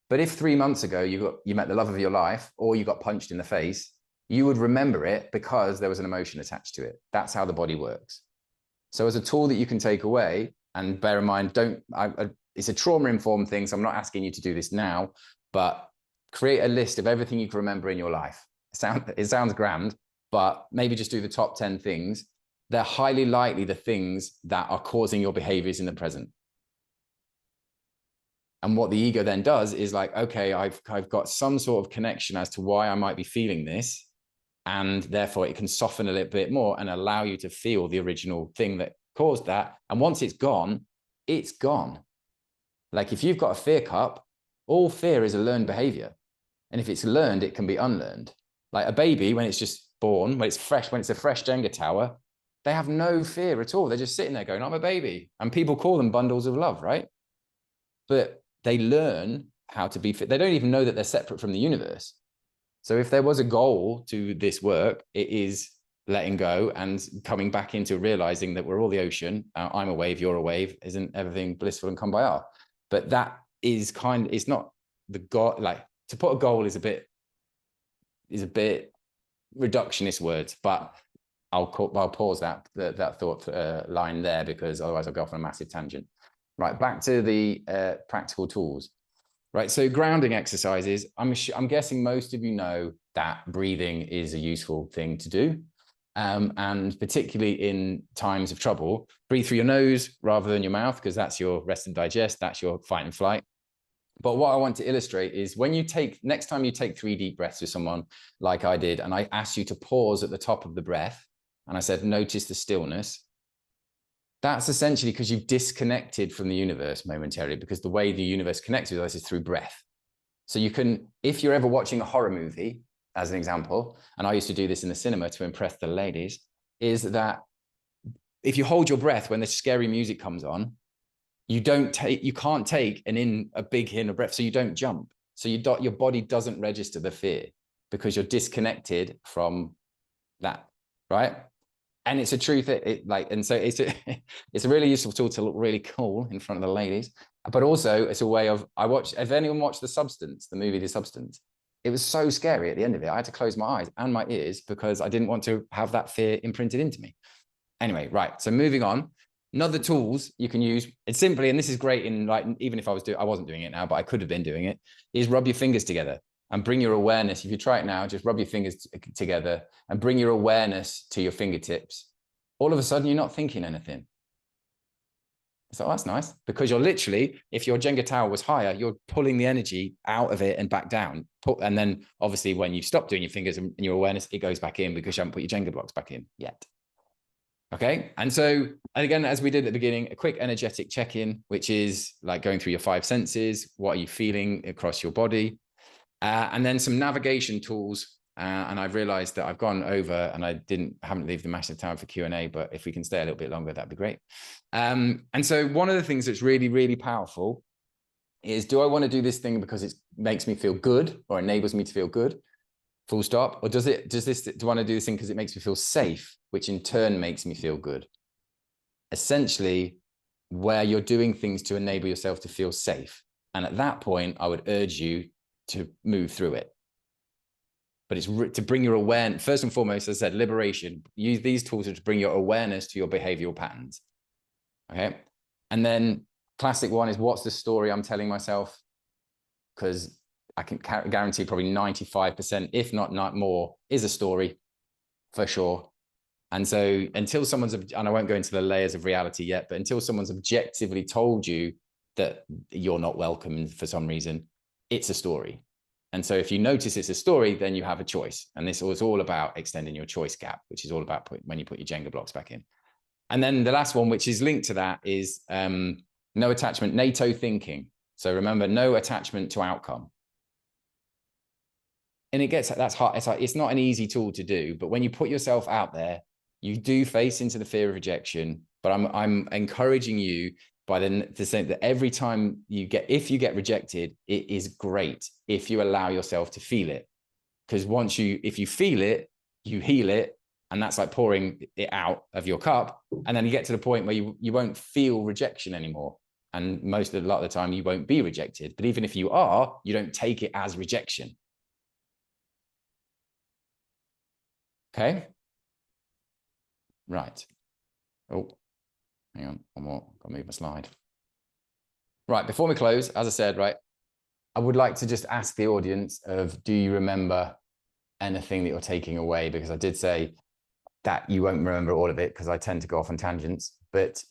But if 3 months ago you met the love of your life, or you got punched in the face, you would remember it because there was an emotion attached to it. That's how the body works. So as a tool that you can take away, and bear in mind, it's a trauma-informed thing, so I'm not asking you to do this now, but create a list of everything you can remember in your life. It sounds grand, but maybe just do the top 10 things. They're highly likely the things that are causing your behaviors in the present. And what the ego then does is like, okay, I've got some sort of connection as to why I might be feeling this, and therefore it can soften a little bit more and allow you to feel the original thing that caused that. And once it's gone, it's gone. Like if you've got a fear cup, all fear is a learned behavior. And if it's learned, it can be unlearned. Like a baby, when it's just born, when it's a fresh Jenga tower, they have no fear at all. They're just sitting there going, I'm a baby. And people call them bundles of love, right? But they learn how to be fit. They don't even know that they're separate from the universe. So if there was a goal to this work, it is letting go and coming back into realizing that we're all the ocean. I'm a wave, you're a wave. Isn't everything blissful and kumbaya? But that is it's not the goal. Like, to put a goal is a bit reductionist words, but I'll pause that thought line there, because otherwise I'll go off on a massive tangent. Right, back to the practical tools. Right, so grounding exercises. I'm guessing most of you know that breathing is a useful thing to do, and particularly in times of trouble, breathe through your nose rather than your mouth, because that's your rest and digest. That's your fight and flight. But what I want to illustrate is when next time you take 3 deep breaths with someone like I did, and I asked you to pause at the top of the breath, and I said, notice the stillness. That's essentially because you've disconnected from the universe momentarily, because the way the universe connects with us is through breath. So you can, if you're ever watching a horror movie, as an example, and I used to do this in the cinema to impress the ladies, is that if you hold your breath when the scary music comes on, you can't take a big in of breath, so you don't jump. So your body doesn't register the fear because you're disconnected from that, right? And it's a truth. And so it's a really useful tool to look really cool in front of the ladies. But also it's a way of, if anyone watched the movie The Substance, it was so scary at the end of it. I had to close my eyes and my ears because I didn't want to have that fear imprinted into me. Anyway, right. So moving on. Another tools you can use, it's simply, and this is great in, like, even if I wasn't doing it now, but I could have been doing it, is rub your fingers together and bring your awareness. If you try it now, just rub your fingers together and bring your awareness to your fingertips. All of a sudden, you're not thinking anything. So that's nice, because you're literally, if your Jenga tower was higher, you're pulling the energy out of it and back down. And then obviously when you stop doing your fingers and your awareness, it goes back in because you haven't put your Jenga blocks back in yet. Okay. And so, and again, as we did at the beginning, a quick energetic check-in, which is like going through your 5 senses. What are you feeling across your body? And then some navigation tools. And I've realized that I've gone over and I haven't leave the massive time for Q&A, but if we can stay a little bit longer, that'd be great. And so one of the things that's really, really powerful is, do I want to do this thing because it makes me feel good or enables me to feel good? Full stop. Or do I want to do this thing because it makes me feel safe, which in turn makes me feel good? Essentially, where you're doing things to enable yourself to feel safe. And at that point, I would urge you to move through it. But it's to bring your awareness, first and foremost, as I said, liberation. Use these tools to bring your awareness to your behavioral patterns. Okay. And then classic one is, what's the story I'm telling myself? Because I can guarantee probably 95%, if not more, is a story for sure. And so until someone's, and I won't go into the layers of reality yet, but until someone's objectively told you that you're not welcome for some reason, it's a story. And so if you notice it's a story, then you have a choice. And this is all about extending your choice gap, which is all about when you put your Jenga blocks back in. And then the last one, which is linked to that, is no attachment, NATO thinking. So remember, no attachment to outcome. And that's hard. It's not an easy tool to do, but when you put yourself out there, you do face into the fear of rejection. But I'm encouraging you to say that every time if you get rejected, it is great if you allow yourself to feel it. Because if you feel it, you heal it. And that's like pouring it out of your cup. And then you get to the point where you won't feel rejection anymore. And a lot of the time you won't be rejected. But even if you are, you don't take it as rejection. Okay. Right. Oh, hang on. One more. Got to move my slide. Right. Before we close, as I said, right, I would like to just ask the audience do you remember anything that you're taking away? Because I did say that you won't remember all of it because I tend to go off on tangents. But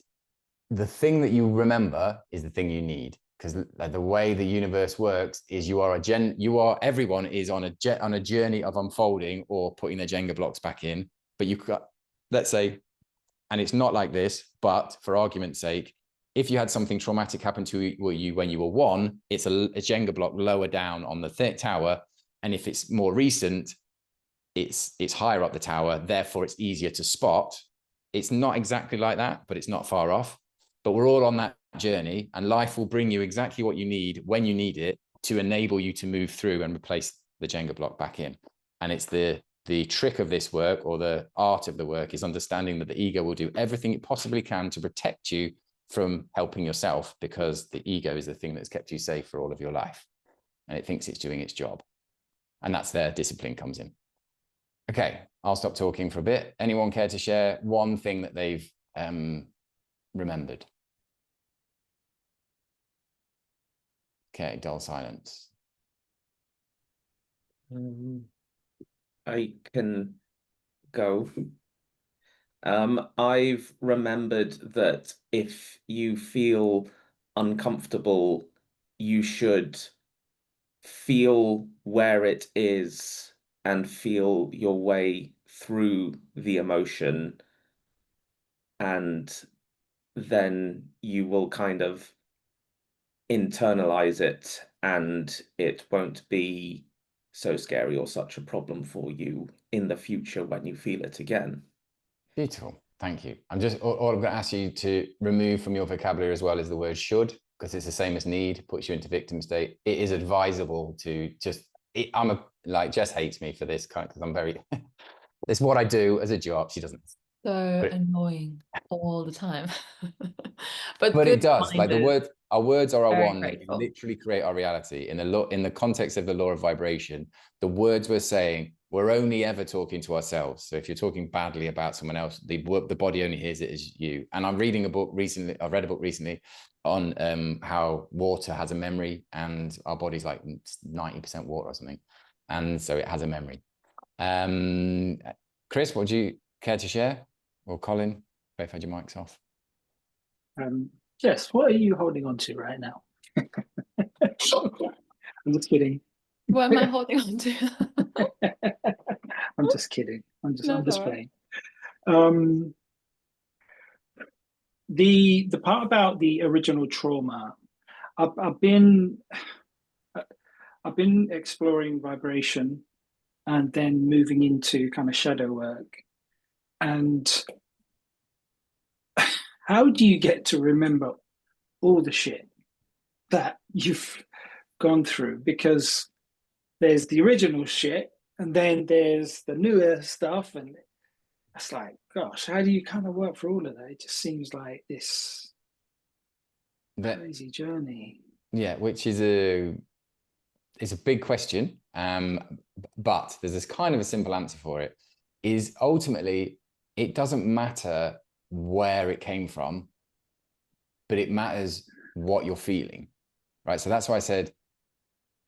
the thing that you remember is the thing you need. Because the way the universe works is everyone is on a journey of unfolding or putting their Jenga blocks back in. But let's say, and it's not like this, but for argument's sake, if you had something traumatic happen to you when you were 1, it's a Jenga block lower down on the tower. And if it's more recent, it's higher up the tower. Therefore, it's easier to spot. It's not exactly like that, but it's not far off. But we're all on that journey, and life will bring you exactly what you need when you need it to enable you to move through and replace the Jenga block back in. And it's the trick of this work, or the art of the work, is understanding that the ego will do everything it possibly can to protect you from helping yourself, because the ego is the thing that's kept you safe for all of your life. And it thinks it's doing its job. And that's where discipline comes in. Okay, I'll stop talking for a bit. Anyone care to share one thing that they've remembered? Okay, dull silence. I can go. I've remembered that if you feel uncomfortable, you should feel where it is and feel your way through the emotion, and then you will kind of internalize it, and it won't be so scary or such a problem for you in the future when you feel it again. Beautiful. Thank you. I'm just, all I'm going to ask you to remove from your vocabulary as well is the word should, because it's the same as need, puts you into victim state. It is advisable to just, like, Jess hates me for this kind, because I'm very, it's what I do as a job. She doesn't. So annoying all the time. But it good does. Like, our words are our Very wand. They grateful. literally create our reality. In the context of the law of vibration, the words we're saying, we're only ever talking to ourselves. So if you're talking badly about someone else, the body only hears it as you. And I'm reading a book recently. I read a book recently on how water has a memory, and our body's like 90% water or something, and so it has a memory. Chris, would you care to share? Or Colin, both had your mics off. Yes, what are you holding on to right now? I'm just kidding. What am I holding on to? I'm just kidding. I'm just Right. playing. The part about the original trauma, I've been exploring vibration and then moving into kind of shadow work. And how do you get to remember all the shit that you've gone through? Because there's the original shit, and then there's the newer stuff, and it's like, gosh, how do you kind of work through all of that? It just seems like this crazy journey. Yeah, which is a big question, but there's this kind of a simple answer for it. Is ultimately, it doesn't matter where it came from, but it matters what you're feeling, right? So that's why I said,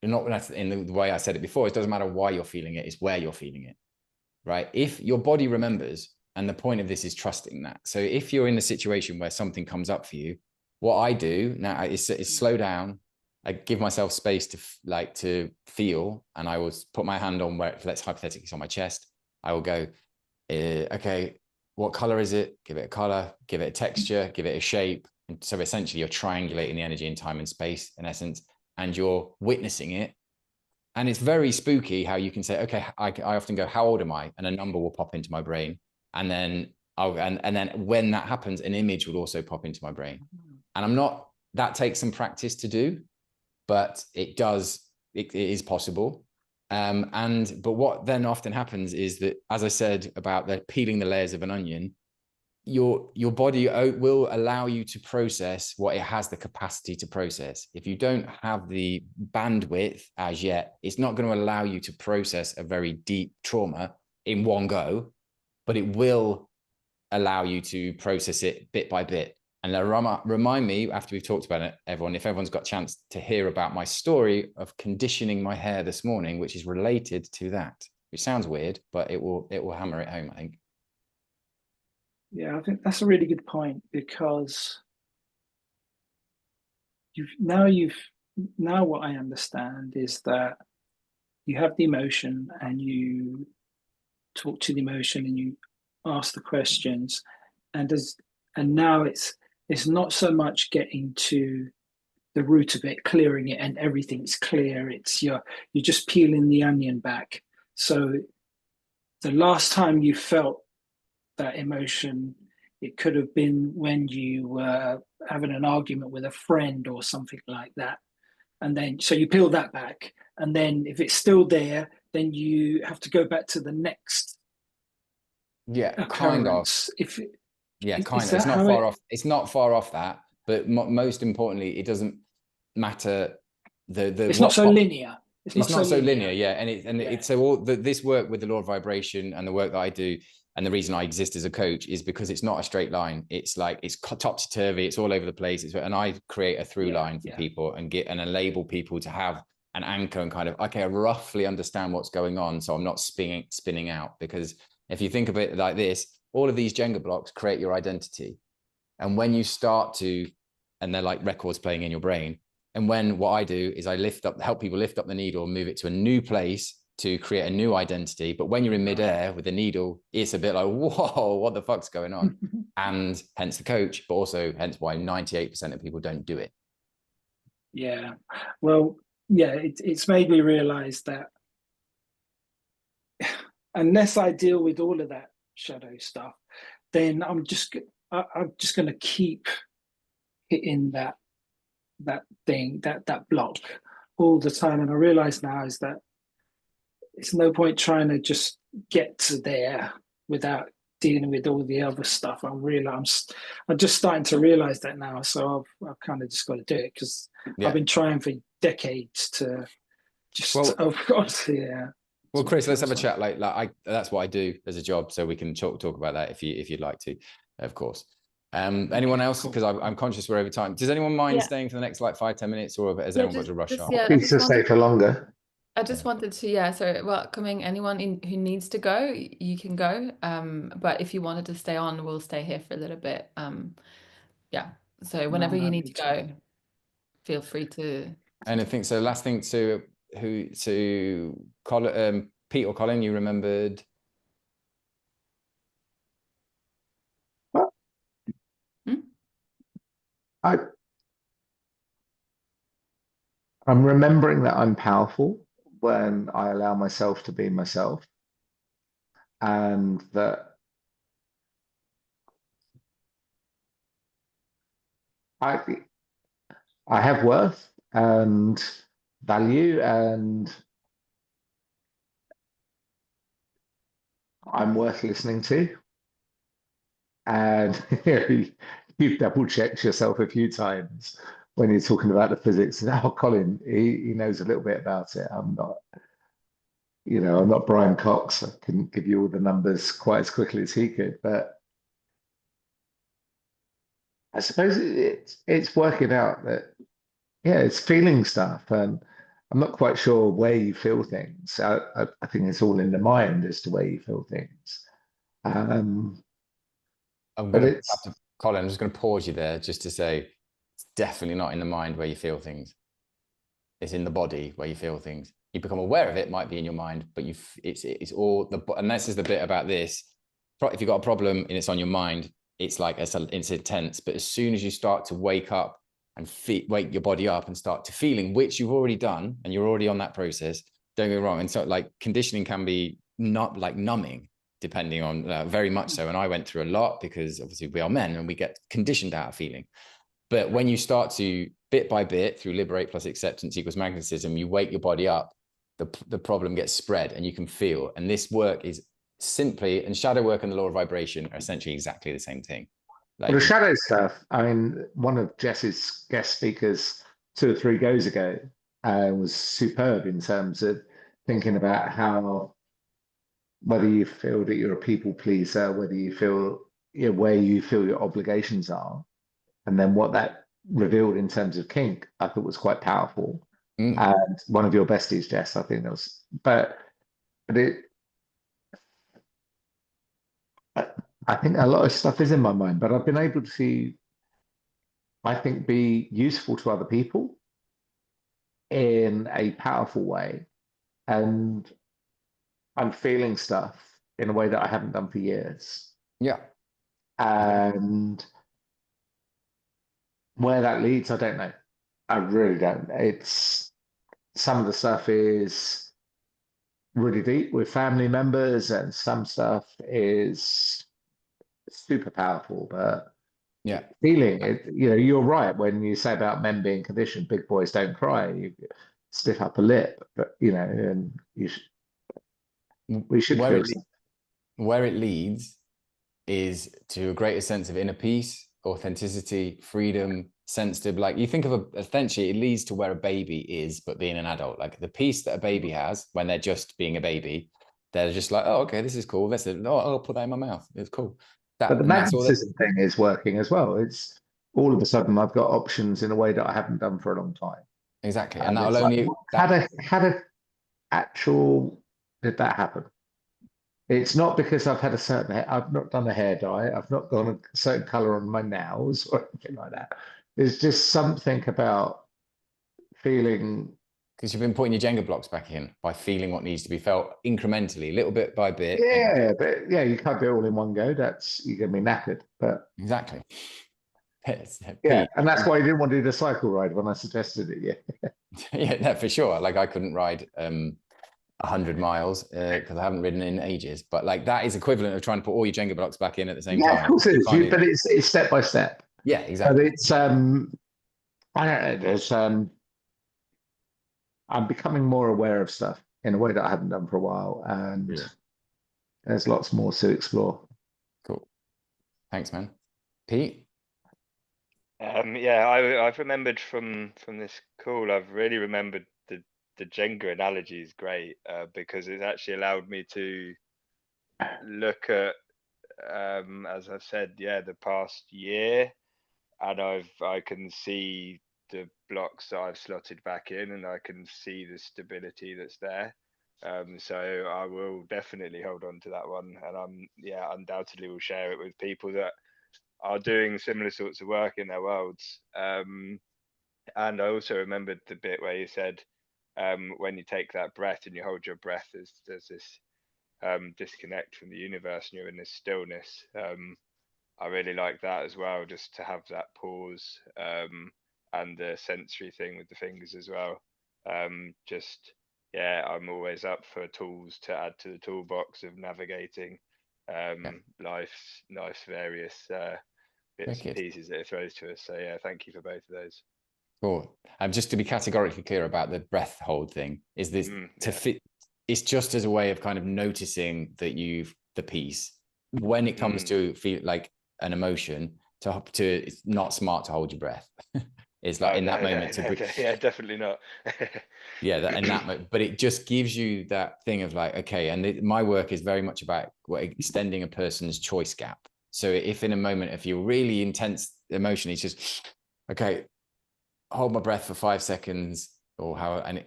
not in the way I said it before, it doesn't matter why you're feeling it, it's where you're feeling it, right? If your body remembers, and the point of this is trusting that. So if you're in a situation where something comes up for you, what I do now is slow down. I give myself space to feel, and I will put my hand on where, let's hypothetically, it's on my chest. I will go, okay, what color is it? Give it a color, give it a texture, give it a shape. And so essentially you're triangulating the energy in time and space, in essence, and you're witnessing it. And it's very spooky how you can say, okay, I often go, how old am I? And a number will pop into my brain. And then and then when that happens, an image will also pop into my brain. And that takes some practice to do, but it is possible. But what then often happens is that, as I said about peeling the layers of an onion, your body will allow you to process what it has the capacity to process. If you don't have the bandwidth as yet, it's not going to allow you to process a very deep trauma in one go, but it will allow you to process it bit by bit. And remind me, after we've talked about it, if everyone's got a chance to hear about my story of conditioning my hair this morning, which is related to that, which sounds weird, but it will hammer it home, I think. Yeah, I think that's a really good point, because now what I understand is that you have the emotion and you talk to the emotion and you ask the questions, and now it's not so much getting to the root of it, clearing it, and everything's clear. It's you're just peeling the onion back. So the last time you felt that emotion, it could have been when you were having an argument with a friend or something like that. And then, so you peel that back. And then if it's still there, then you have to go back to the next Yeah, kind of. occurrence. If Yeah, is kind of. that It's not how far it? off. It's not far off that. But most importantly, it doesn't matter the It's not what so linear. It's it's not so not so linear. linear, yeah. And Yeah. it's so all this work with the law of vibration and the work that I do, and the reason I exist as a coach is because it's not a straight line. It's like it's topsy turvy. It's all over the place. And I create a through line for people and enable people to have an anchor and kind of, okay, I roughly understand what's going on, so I'm not spinning out. Because if you think of it like this, all of these Jenga blocks create your identity, and when you start to, and they're like records playing in your brain. And when what I do is I help people lift up the needle and move it to a new place to create a new identity. But when you're in midair with the needle, it's a bit like, whoa, what the fuck's going on? And hence the coach, but also hence why 98% of people don't do it. Yeah. Well, yeah, it's made me realize that unless I deal with all of that shadow stuff, then I'm just going to keep hitting that thing, that block all the time. And I realize now is that it's no point trying to just get to there without dealing with all the other stuff. I'm just starting to realize that now. So I've kind of just got to do it, because I've been trying for decades to just yeah. Well, Chris, let's have a chat. Like that's what I do as a job, so we can talk about that if you'd like to, of course. Anyone else? Because I'm conscious we're over time. Does anyone mind staying for the next like 5-10 minutes, or has anyone got to rush off? Please to stay for longer. I just wanted to, so welcoming anyone who needs to go, you can go. But if you wanted to stay on, we'll stay here for a little bit. So whenever you need to go, feel free to. And I think so. Last thing to Colin, Pete or Colin, you remembered? Well, I'm remembering that I'm powerful when I allow myself to be myself, and that I have worth and value, and I'm worth listening to. And you've double checked yourself a few times when you're talking about the physics. Oh, Colin, he knows a little bit about it. I'm not, I'm not Brian Cox. I couldn't give you all the numbers quite as quickly as he could, but I suppose it's working out that, it's feeling stuff. And I'm not quite sure where you feel things. I think it's all in the mind as to where you feel things. Colin, I'm just going to pause you there just to say it's definitely not in the mind where you feel things. It's in the body where you feel things. You become aware of it, might be in your mind, but it's all and this is the bit about this. If you've got a problem and it's on your mind, it's like it's intense. But as soon as you start to wake up and wake your body up and start to feeling, which you've already done and you're already on that process, don't get me wrong. And so like conditioning can be not like numbing, depending on very much so. And I went through a lot because obviously we are men and we get conditioned out of feeling. But when you start to bit by bit through liberate plus acceptance equals magnetism, you wake your body up, the problem gets spread and you can feel. And this work is simply, and shadow work and the law of vibration are essentially exactly the same thing. Like, the shadow stuff, I mean, one of Jess's guest speakers 2 or 3 goes ago was superb in terms of thinking about how, whether you feel that you're a people pleaser, whether you feel, where you feel your obligations are, and then what that revealed in terms of kink, I thought was quite powerful. And one of your besties, Jess, I think that was, but I think a lot of stuff is in my mind, but I've been able to, I think, be useful to other people in a powerful way. And I'm feeling stuff in a way that I haven't done for years. Yeah. And where that leads, I don't know. I really don't. It's some of the stuff is really deep with family members, and some stuff is super powerful. But Yeah. feeling it. You're right when you say about men being conditioned, big boys don't cry. You stiff up a lip, but and we should feel stuff. Where it leads is to a greater sense of inner peace, authenticity, freedom, sensitive. Like you think of essentially, it leads to where a baby is, but being an adult. Like the peace that a baby has when they're just being a baby, they're just like, oh, okay, this is cool. I'll put that in my mouth. It's cool. But the magnetism thing is working as well. It's all of a sudden I've got options in a way that I haven't done for a long time. Exactly, and that'll like, only how did that happen? It's not because I've had a certain hair, I've not done a hair dye, I've not gone a certain color on my nails or anything like that. There's just something about feeling. Because you've been putting your Jenga blocks back in by feeling what needs to be felt incrementally, little bit by bit. Yeah, but you can't do it all in one go. You're gonna be knackered. But exactly. Yeah, and that's why you didn't want to do the cycle ride when I suggested it. Yeah. Yeah, no, for sure. Like I couldn't ride 100 miles because I haven't ridden in ages. But like that is equivalent of trying to put all your Jenga blocks back in at the same time. Yeah, of course it is. But it's step by step. Yeah, exactly. But it's I don't know. There's I'm becoming more aware of stuff in a way that I haven't done for a while, and there's lots more to explore. Cool. Thanks, man. Pete? Yeah, I've remembered from this call, I've really remembered the Jenga analogy is great because it's actually allowed me to look at, as I've said, the past year, and I can see the blocks that I've slotted back in, and I can see the stability that's there. So I will definitely hold on to that one, and undoubtedly will share it with people that are doing similar sorts of work in their worlds. And I also remembered the bit where you said when you take that breath and you hold your breath, there's this disconnect from the universe and you're in this stillness. I really like that as well, just to have that pause and the sensory thing with the fingers as well. I'm always up for tools to add to the toolbox of navigating life's various bits and pieces that it throws to us. So yeah, thank you for both of those. Cool. Just to be categorically clear about the breath hold thing, is this fit? It's just as a way of kind of noticing that the piece when it comes to feel like an emotion to it's not smart to hold your breath. It's like that moment yeah, definitely not. But it just gives you that thing of like, okay, and my work is very much about extending a person's choice gap. So if in a moment, if you're really intense emotion, it's just, okay, hold my breath for 5 seconds or how, and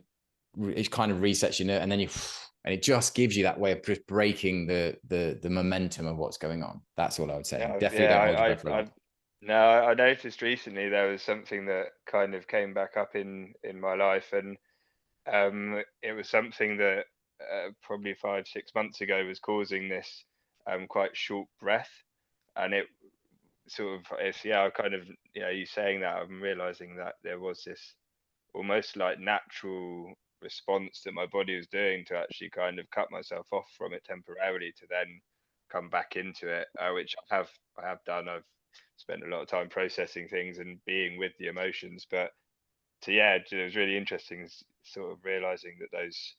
it kind of resets your nerve, and then and it just gives you that way of just breaking the momentum of what's going on. That's all I would say. Definitely don't hold your breath for long. No, I noticed recently there was something that kind of came back up in my life, and it was something that probably 5-6 months ago was causing this quite short breath, and it sort of I kind of you saying that, I'm realizing that there was this almost like natural response that my body was doing to actually kind of cut myself off from it temporarily to then come back into it, which I have done. I've spent a lot of time processing things and being with the emotions, but it was really interesting sort of realizing that those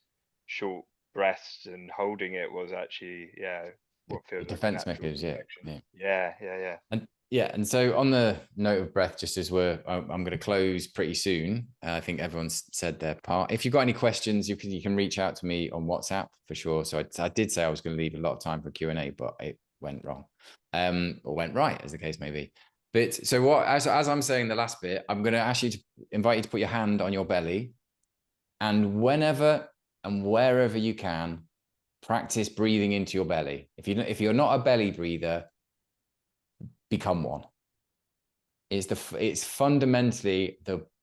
short breaths and holding it was actually what feels like defense mechanism. And so on the note of breath, just as I'm going to close pretty soon. I think everyone's said their part. If you've got any questions, you can reach out to me on WhatsApp for sure. So I did say I was going to leave a lot of time for Q&A, but it went wrong, or went right, as the case may be. But so as I'm saying the last bit, I'm going to ask you to invite you to put your hand on your belly, and whenever and wherever you can, practice breathing into your belly. If you're not a belly breather, become one. It's fundamentally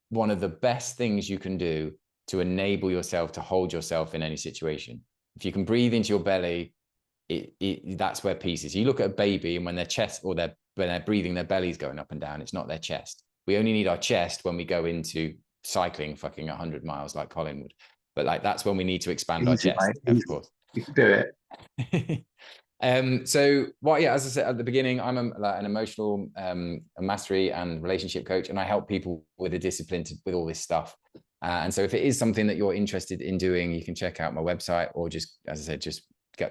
one of the best things you can do to enable yourself to hold yourself in any situation. If you can breathe into your belly, that's where peace is. You look at a baby, and when their chest or when they're breathing, their belly's going up and down. It's not their chest. We only need our chest when we go into cycling fucking 100 miles like Colin would. But like that's when we need to expand our chest, of course. You can do it. So what, yeah, as I said at the beginning, I'm an emotional mastery and relationship coach, and I help people with a discipline with all this stuff. And so if it is something that you're interested in doing, you can check out my website, or just, as I said, just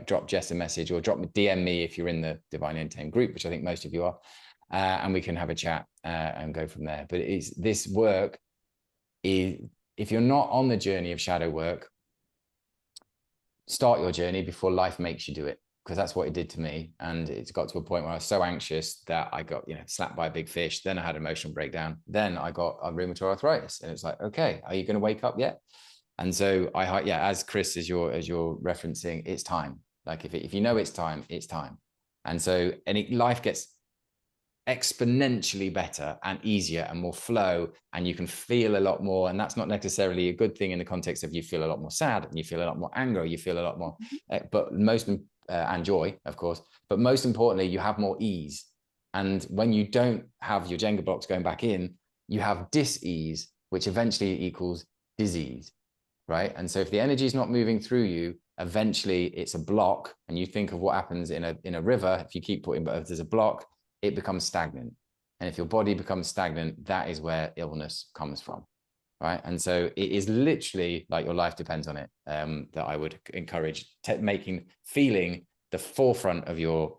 drop Jess a message, or DM me if you're in the Divine Intent group, which I think most of you are, and we can have a chat and go from there. But this work is, if you're not on the journey of shadow work, start your journey before life makes you do it, because that's what it did to me. And it's got to a point where I was so anxious that I got, slapped by a big fish. Then I had an emotional breakdown. Then I got a rheumatoid arthritis, and it's like, okay, are you going to wake up yet? And so as Chris, as you're referencing, it's time. Like if you know it's time, it's time. And so, life gets exponentially better and easier and more flow, and you can feel a lot more. And that's not necessarily a good thing in the context of you feel a lot more sad, and you feel a lot more anger, you feel a lot more, but and joy, of course, but most importantly, you have more ease. And when you don't have your Jenga blocks going back in, you have dis-ease, which eventually equals disease, right? And so if the energy is not moving through you, eventually it's a block. And you think of what happens in a river. If you keep putting, but if there's a block, it becomes stagnant. And if your body becomes stagnant, that is where illness comes from, right? And so it is literally like your life depends on it, that I would encourage feeling the forefront of your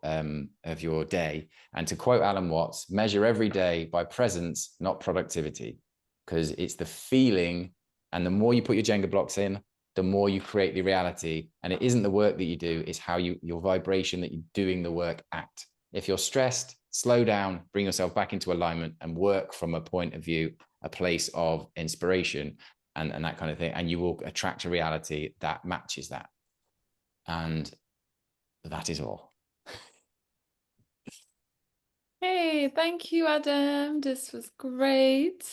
day. And to quote Alan Watts, measure every day by presence, not productivity, because it's the feeling. And the more you put your Jenga blocks in, the more you create the reality. And it isn't the work that you do, it's how your vibration that you're doing the work at. If you're stressed, slow down, bring yourself back into alignment, and work from a point of view, a place of inspiration and that kind of thing. And you will attract a reality that matches that. And that is all. Hey, thank you, Adam. This was great.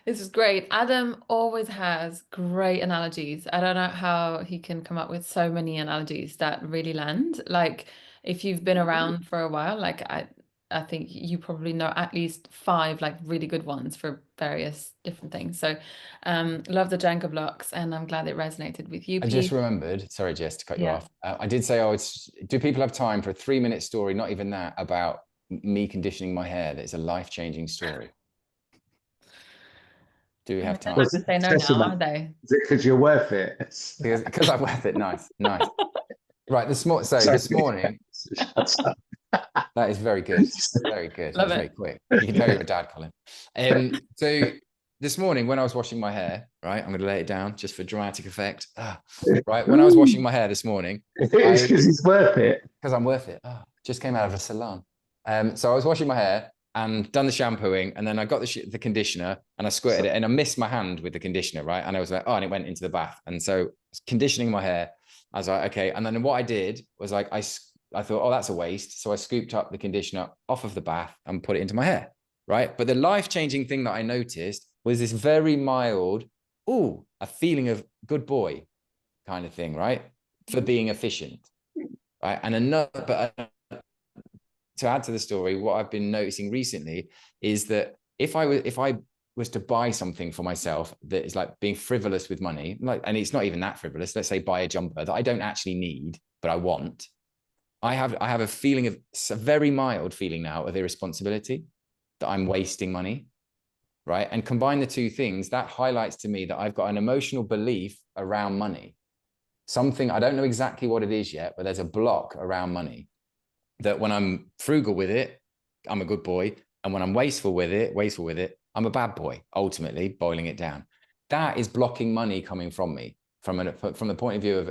This is great. Adam always has great analogies. I don't know how he can come up with so many analogies that really land. Like, if you've been around for a while, like I think you probably know at least 5 like really good ones for various different things. So love the Jenga blocks, and I'm glad it resonated with you. I just remembered, sorry, Jess, to cut you off. I did say, do people have time for a 3-minute story, not even that, about me conditioning my hair? That is a life-changing story. Do we have time? Well, say no now, are they? Is it because you're worth it? Because I'm worth it. Nice. Right, this morning. That is very good. Very good. That's very quick. You can tell you're a dad, Colin. So this morning when I was washing my hair, right, I'm going to lay it down just for dramatic effect. Right, when I was washing my hair this morning, it's because he's worth it. Because I'm worth it. Just came out of a salon. So I was washing my hair and done the shampooing, and then I got the conditioner and I squirted it, and I missed my hand with the conditioner, right? And I was like, and it went into the bath. And so conditioning my hair, I was like, okay. And then what I did was like, I thought, that's a waste. So I scooped up the conditioner off of the bath and put it into my hair, right? But the life-changing thing that I noticed was this very mild, a feeling of good boy kind of thing, right? For being efficient, right? And to add to the story, what I've been noticing recently is that if I was to buy something for myself that is like being frivolous with money, and it's not even that frivolous, let's say buy a jumper that I don't actually need, but I want, I have a feeling of a very mild feeling now of irresponsibility, that I'm wasting money, right? And combine the two things, that highlights to me that I've got an emotional belief around money. Something, I don't know exactly what it is yet, but there's a block around money that when I'm frugal with it, I'm a good boy. And when I'm wasteful with it, I'm a bad boy, ultimately, boiling it down. That is blocking money coming from me from the point of view of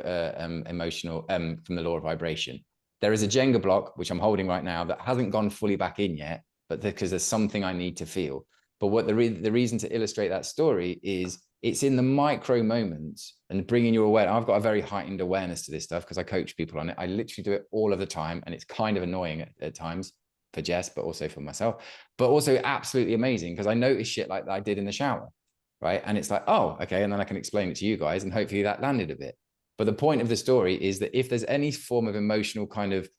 emotional, from the law of vibration. There is a Jenga block, which I'm holding right now, that hasn't gone fully back in yet, but because there's something I need to feel. But what the reason to illustrate that story is, it's in the micro moments and bringing your awareness. I've got a very heightened awareness to this stuff because I coach people on it. I literally do it all of the time. And it's kind of annoying at times for Jess, but also for myself, but also absolutely amazing because I notice shit like that I did in the shower, right? And it's like, okay. And then I can explain it to you guys and hopefully that landed a bit. But the point of the story is that if there's any form of emotional kind of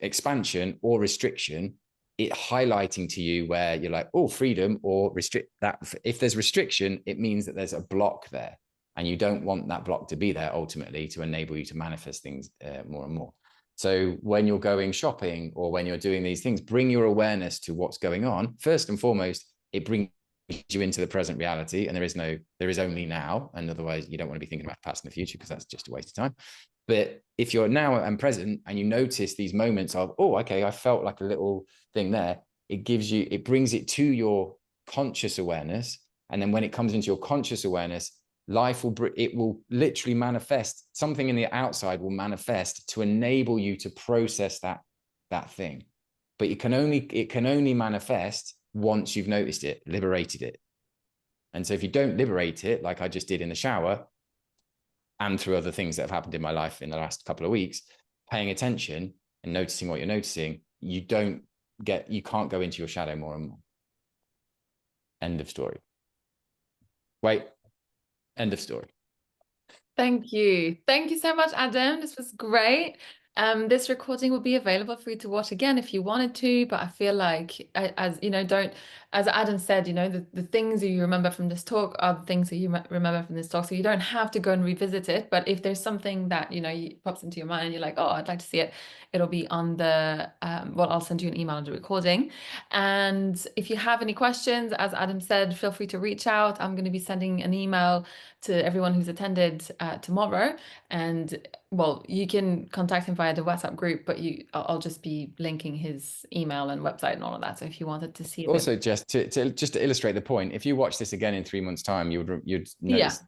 expansion or restriction, it highlighting to you where you're like, freedom or restrict that. If there's restriction, it means that there's a block there. And you don't want that block to be there ultimately to enable you to manifest things more and more. So when you're going shopping or when you're doing these things, bring your awareness to what's going on. First and foremost, it brings you into the present reality, and there is only now. And otherwise you don't want to be thinking about the past and the future, because that's just a waste of time. But if you're now and present and you notice these moments of, oh, okay, I felt like a little thing there, it brings it to your conscious awareness. And then when it comes into your conscious awareness, it will literally manifest. Something in the outside will manifest to enable you to process that thing. But it can only manifest once you've noticed it, liberated it. And so if you don't liberate it, like I just did in the shower, and through other things that have happened in my life in the last couple of weeks, paying attention and noticing what you're noticing, you can't go into your shadow more and more. End of story. Wait, end of story. Thank you. Thank you so much, Adam. This was great. This recording will be available for you to watch again if you wanted to, but I feel like, as you know, as Adam said, you know, the things that you remember from this talk are the things that you remember from this talk. So you don't have to go and revisit it. But if there's something that, you know, pops into your mind and you're like, oh, I'd like to see it, it'll be on the, well, I'll send you an email on the recording. And if you have any questions, as Adam said, feel free to reach out. I'm going to be sending an email to everyone who's attended tomorrow, and well, you can contact him via the WhatsApp group, but I'll just be linking his email and website and all of that. So if you wanted to see also just to illustrate the point, if you watch this again in 3 months' time, you'd notice,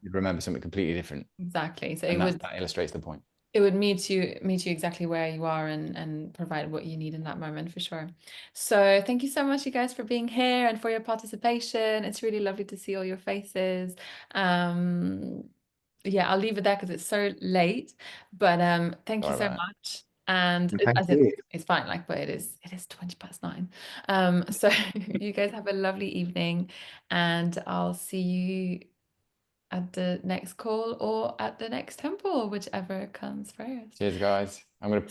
you'd remember something completely different. Exactly. So that illustrates the point. It would meet you exactly where you are and provide what you need in that moment, for sure. So thank you so much, you guys, for being here and for your participation. It's really lovely to see all your faces. Yeah, I'll leave it there because it's so late. But thank you so much. And it's fine, like, but it is 9:20. So you guys have a lovely evening, and I'll see you at the next call or at the next temple, whichever comes first. Cheers, guys. I'm going to